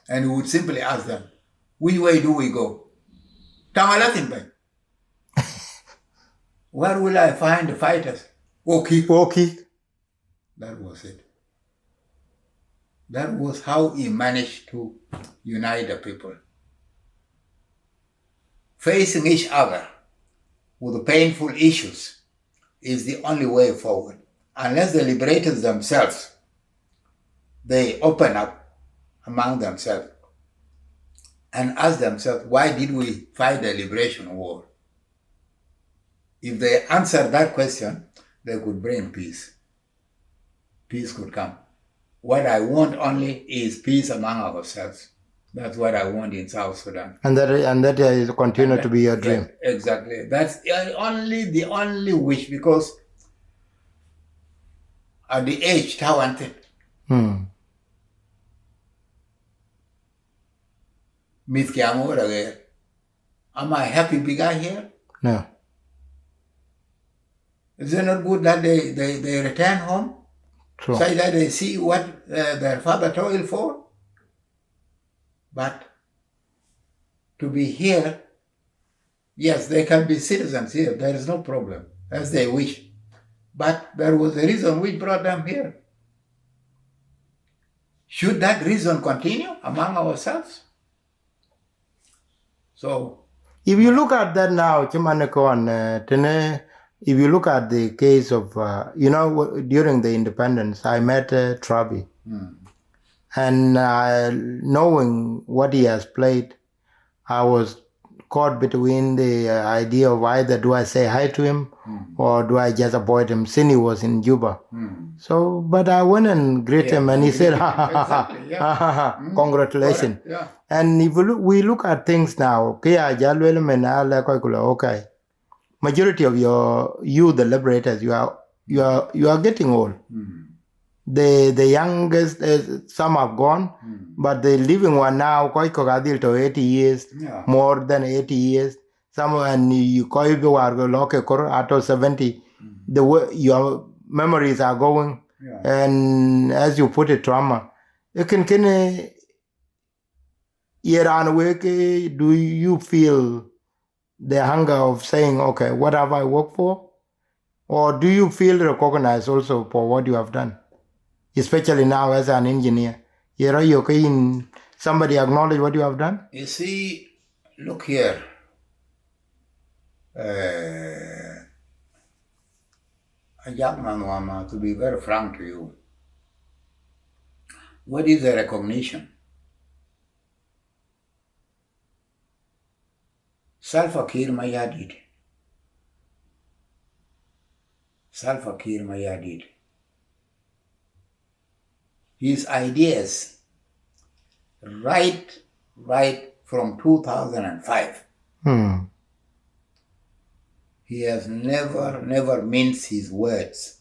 And he would simply ask them, which way do we go? Tamalatimbe. Where will I find the fighters? Okay. That was it. That was how he managed to unite the people. Facing each other with painful issues is the only way forward. Unless the liberators themselves, they open up among themselves and ask themselves, why did we fight the liberation war? If they answer that question, they could bring peace. Peace could come. What I want only is peace among ourselves. That's what I want in South Sudan. And that is continue to be your dream. Yeah, exactly. That's the only wish, because at the age talented. Am I happy big guy here? No. Is it not good that they return home? True. So that they see what their father toiled for? But to be here, yes, they can be citizens here. There is no problem, as they wish. But there was a reason which brought them here. Should that reason continue among ourselves? So, if you look at that now, if you look at the case of, during the independence, I met Trabi. And knowing what he has played, I was caught between the idea of either do I say hi to him or do I just avoid him, since he was in Juba. So, but I went and greeted him, and he said, congratulations. Yeah. And if we look at things now, okay, majority of you, the liberators, you are getting old. the youngest, some have gone, but the living one now, quite to 80 years, more than 80 years. Some and you quite out 70. The way your memories are going, and as you put it, trauma. You can year on week, do you feel the hunger of saying, okay, what have I worked for? Or do you feel recognized also for what you have done? Especially now as an engineer. Somebody acknowledge what you have done? You see, look here. Ajak Manwama, to be very frank to you, what is the recognition? Salva Kiir Mayardit. Salva Kiir Mayardit. His ideas, right from 2005, he has never minced his words.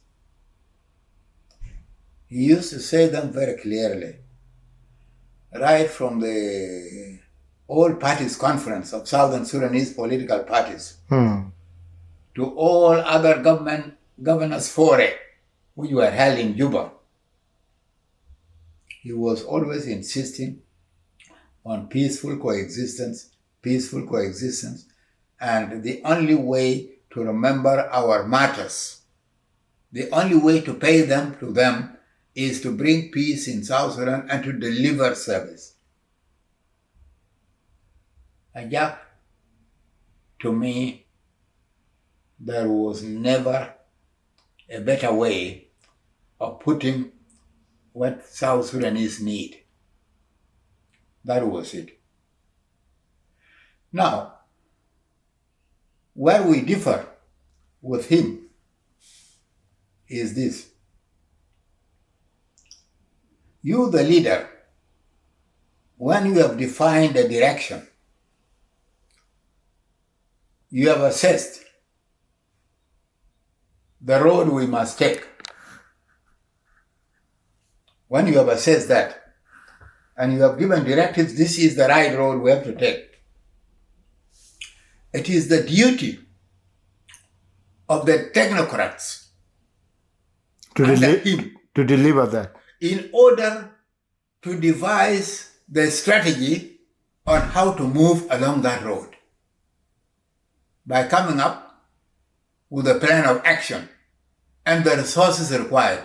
He used to say them very clearly. Right from the All Parties Conference of Southern Sudanese political parties to all other governors' foray, which were held in Juba. He was always insisting on peaceful coexistence, and the only way to remember our martyrs, the only way to pay them to them is to bring peace in South Sudan and to deliver service. Ajak, to me, there was never a better way of putting what South Sudanese need. That was it. Now, where we differ with him is this. You, the leader, when you have defined a direction, you have assessed the road we must take. When you have assessed that, and you have given directives, this is the right road we have to take, it is the duty of the technocrats to deliver that, in order to devise the strategy on how to move along that road by coming up with a plan of action and the resources required.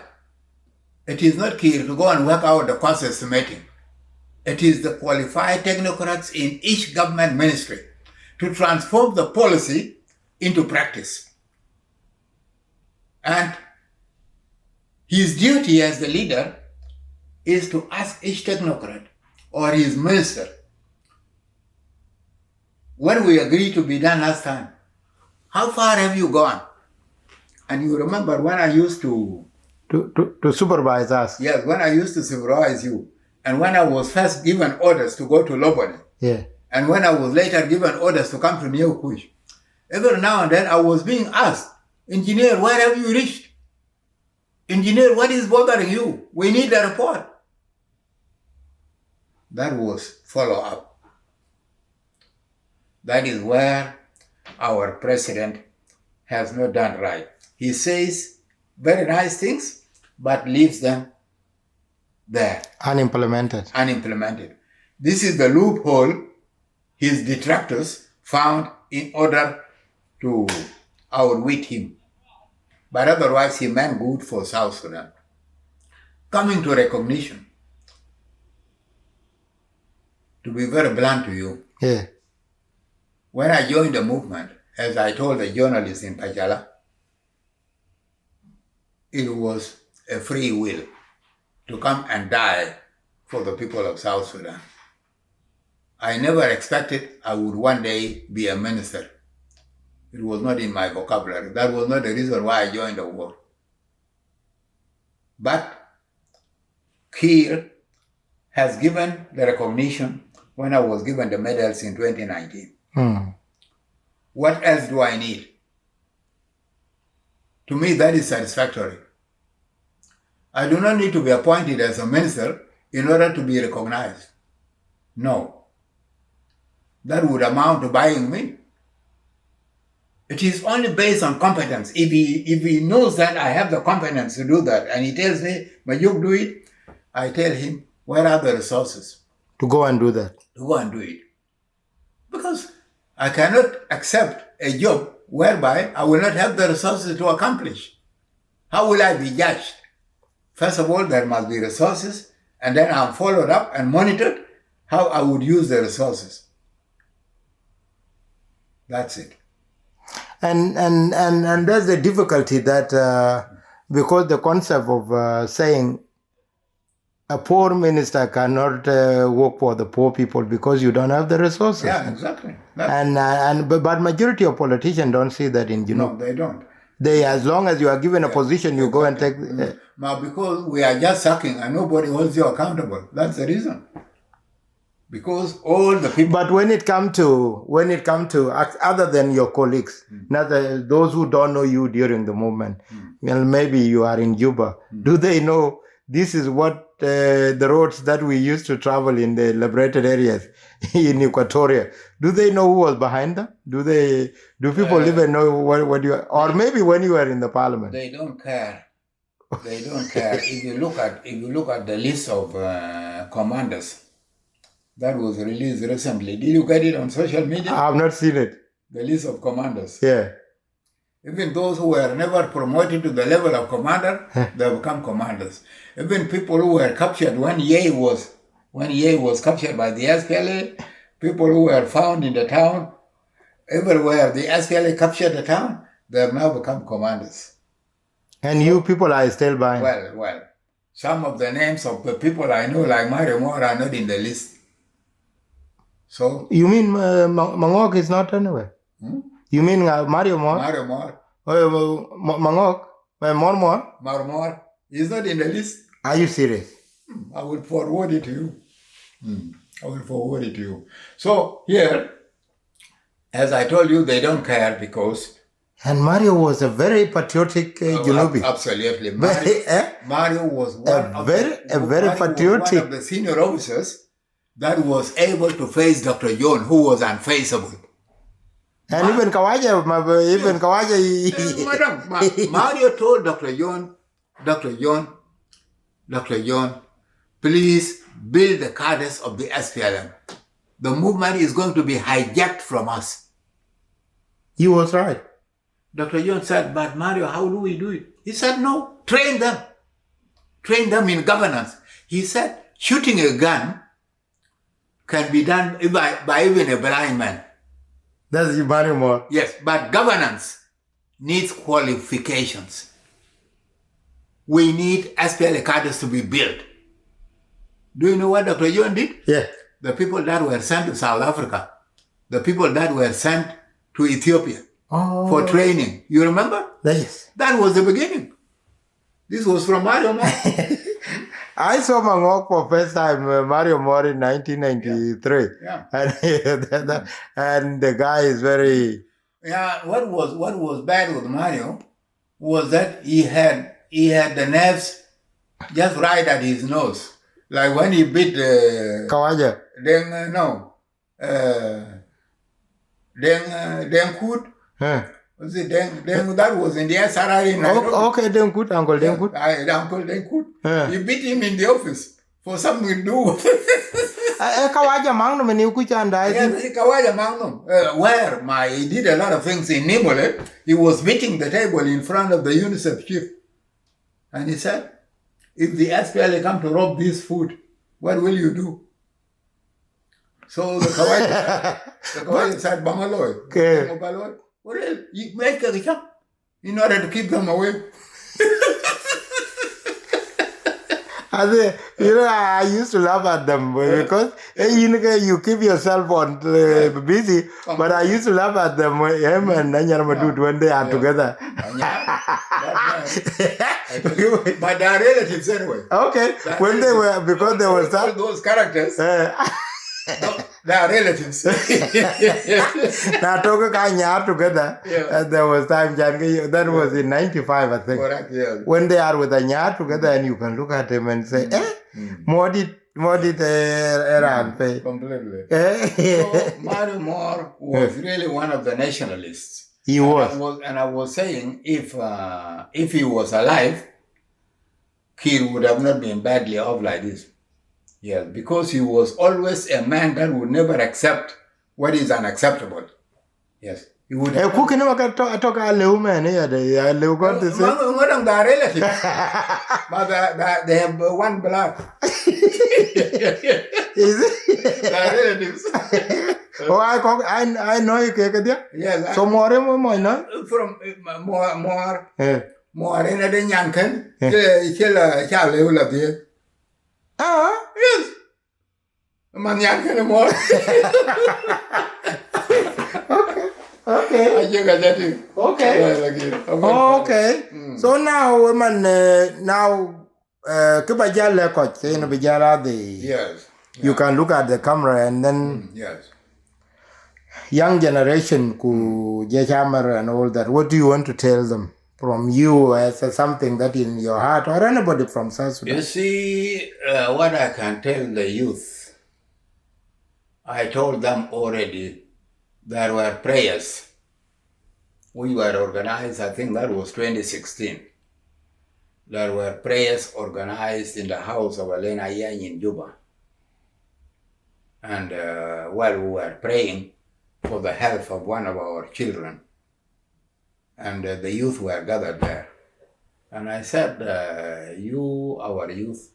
It is not Kiir to go and work out the cost estimating. It is the qualified technocrats in each government ministry to transform the policy into practice. And his duty as the leader is to ask each technocrat or his minister, what we agreed to be done last time, how far have you gone? And you remember when I used to supervise us. Yes, when I used to supervise you, and when I was first given orders to go to Lobony, and when I was later given orders to come to New Kush, every now and then I was being asked, engineer, where have you reached? Engineer, what is bothering you? We need a report. That was follow-up. That is where our president has not done right. He says very nice things, but leaves them there. Unimplemented. This is the loophole his detractors found in order to outwit him. But otherwise, he meant good for South Sudan. Coming to recognition, to be very blunt to you, when I joined the movement, as I told the journalists in Pajala, it was a free will to come and die for the people of South Sudan. I never expected I would one day be a minister. It was not in my vocabulary. That was not the reason why I joined the war. But Kiir has given the recognition when I was given the medals in 2019. What else do I need? To me, that is satisfactory. I do not need to be appointed as a minister in order to be recognized. No. That would amount to buying me. It is only based on competence. If he knows that I have the competence to do that, and he tells me, Majok, do it, I tell him, where are the resources? To go and do that. To go and do it. Because I cannot accept a job whereby I will not have the resources to accomplish. How will I be judged? First of all, there must be resources, and then I'm followed up and monitored how I would use the resources. That's it. And there's the difficulty that because the concept of saying a poor minister cannot work for the poor people because you don't have the resources. Yeah, exactly. But majority of politicians don't see that in Junub. No, they don't. They, as long as you are given a position, you go and take. Now, because we are just sucking and nobody holds you accountable. That's the reason. Because all the people. But when it come to other than your colleagues, not those who don't know you during the movement, well, maybe you are in Juba. Do they know this is what the roads that we used to travel in the liberated areas in Equatoria? Do they know who was behind them? Do people even know what you are? Or maybe when you were in the parliament? They don't care. They don't care. If you look at the list of commanders that was released recently, did you get it on social media? I have not seen it. The list of commanders. Yeah. Even those who were never promoted to the level of commander, they become commanders. Even people who were captured when Ye was captured by the SPLA, people who were found in the town, everywhere the SPLA captured the town, they have now become commanders. And you people are still buying? Well, some of the names of the people I know, like Mario Moore, are not in the list. So you mean Mangok is not anywhere? You mean Mario Moore? Mario Moore. Mangok? More? Mario Moore is not in the list. Are you serious? I will forward it to you. So here, as I told you, they don't care because... And Mario was a very patriotic Junubi. Absolutely. Mario was one of the senior officers that was able to face Dr. John, who was unfaceable. And even Kawaja, Madam, Mario told Dr. John, please build the cadres of the SPLM. The movement is going to be hijacked from us. He was right. Dr. John said, but Mario, how do we do it? He said, no, train them. Train them in governance. He said, shooting a gun can be done by even a blind man. That's Mario Moore. Yes, but governance needs qualifications. We need SPLA cadres to be built. Do you know what Dr. John did? Yeah. The people that were sent to South Africa, the people that were sent to Ethiopia for training. You remember? Yes. That was the beginning. This was from Mario Moore. I saw Mangok for first time, Mario Moore in 1993. Yeah. And the guy is very... Yeah, what was bad with Mario was that he had the nerves just right at his nose. Like when he beat Kawaja. Deng Kut. Was it Deng that was in the SRRA in Nairobi. Okay, Deng Kut, Uncle Deng Kut. Uncle Deng Kut. He beat him in the office for something to do with Kawaja Magnum and Ukuchanda. Yes, Kawaja Magnum. Where he did a lot of things in Nimolet. He was beating the table in front of the UNICEF chief. And he said, if the SPLA come to rob this food, what will you do? So the Kawaja said, Bangaloy. Okay. Well, you make a jump in order to keep them away. I used to laugh at them because you keep yourself on busy, but I used to laugh at them, him and Ajak Dut when they are together. But they are relatives anyway. Okay, when they were, because they were all those characters. They are relatives. Now, talk together. There was time, that was in 95, I think. Correct, yes. When they are with a nyar together, and you can look at him and say, more did Iran pay? Completely. So, Mario Moore was really one of the nationalists. He was. And I was saying, if he was alive, Kir would have not been badly off like this. Yes, because he was always a man that would never accept what is unacceptable. Yes. He would Who can talk a little man here? They are going to say. One of the relatives. But they have one blood. Is it? They are relatives. Oh, I know you can get there. Yes. So more, no? From more in the Yankan. Yes. Man Yankan more. Okay. Okay. Okay. So now, Yes. You can look at the camera and then yes. Young generation ku Jechamar and all that. What do you want to tell them from you as something that in your heart or anybody from South Sudan? You see, what I can tell the youth, I told them already. There were prayers. We were organized, I think that was 2016. There were prayers organized in the house of Elena Yang in Juba. And while we were praying for the health of one of our children, and the youth were gathered there. And I said, you, our youth,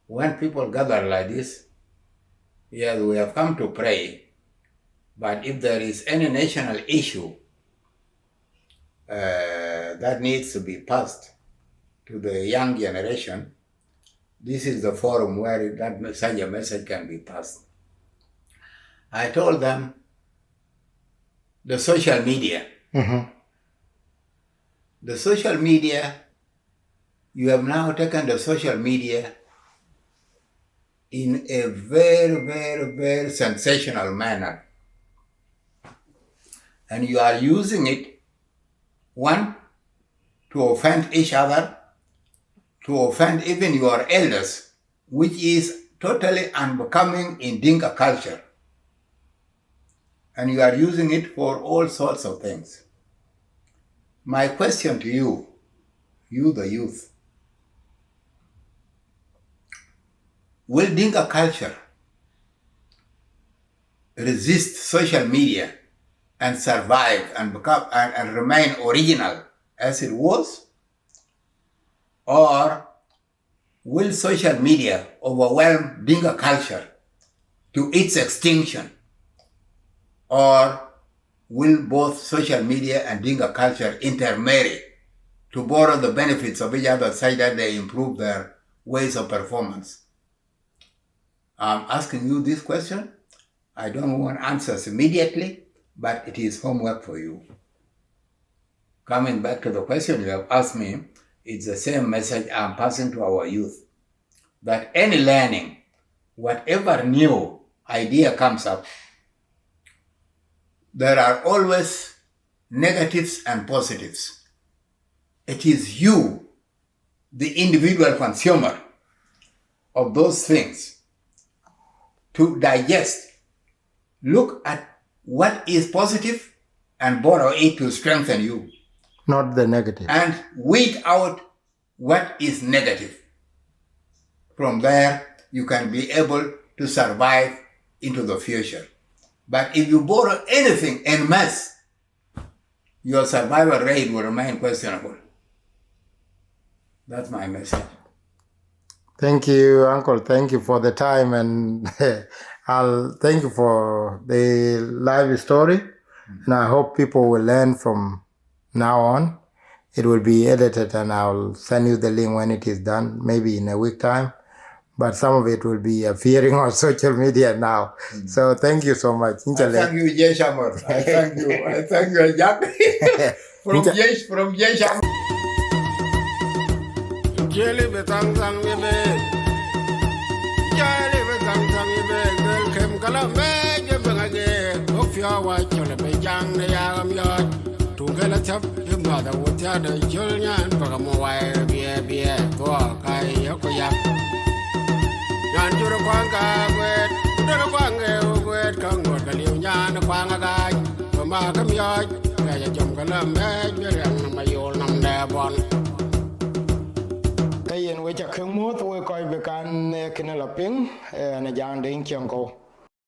when people gather like this, yes, we have come to pray. But if there is any national issue that needs to be passed to the young generation, this is the forum where such a message can be passed. I told them the social media. The social media, you have now taken the social media in a very, very, very sensational manner. And you are using it, one, to offend each other, to offend even your elders, which is totally unbecoming in Dinka culture. And you are using it for all sorts of things. My question to you, you the youth, will Dinka culture resist social media and survive and become and remain original as it was? Or will social media overwhelm Dinka culture to its extinction? Or will both social media and Dinka culture intermarry to borrow the benefits of each other such that they improve their ways of performance? I'm asking you this question. I don't want answers immediately, but it is homework for you. Coming back to the question you have asked me, it's the same message I'm passing to our youth. That any learning, whatever new idea comes up, there are always negatives and positives. It is you, the individual consumer of those things, to digest. Look at what is positive and borrow it to strengthen you. Not the negative. And weed out what is negative. From there, you can be able to survive into the future. But if you borrow anything en masse, your survival rate will remain questionable. That's my message. Thank you, Uncle. Thank you for the time, and I'll thank you for the live story. And I hope people will learn from now on. It will be edited, and I'll send you the link when it is done, maybe in a week time. But some of it will be appearing on social media now. So thank you so much. I thank you, Jay Shamar. I thank you. I thank you, Ajak. From Jay Shamar. Jeli betang tang yebe, jeli betang tang yebe, girl kala me je bangage ofya wa chola be jang ne ya am yo tungela chap ye ma da wotya de jolnyan baga mo wa bie to kai yo ko ya yan juro kwanga wet doro kwange wet kango daliu nyan kwanga ga ma kam yo ga ya jom kala me je ran ma yol nam da bon cái yên với chắc không mua tôi coi về can cái này là ping này Ajak Deng Chiengkou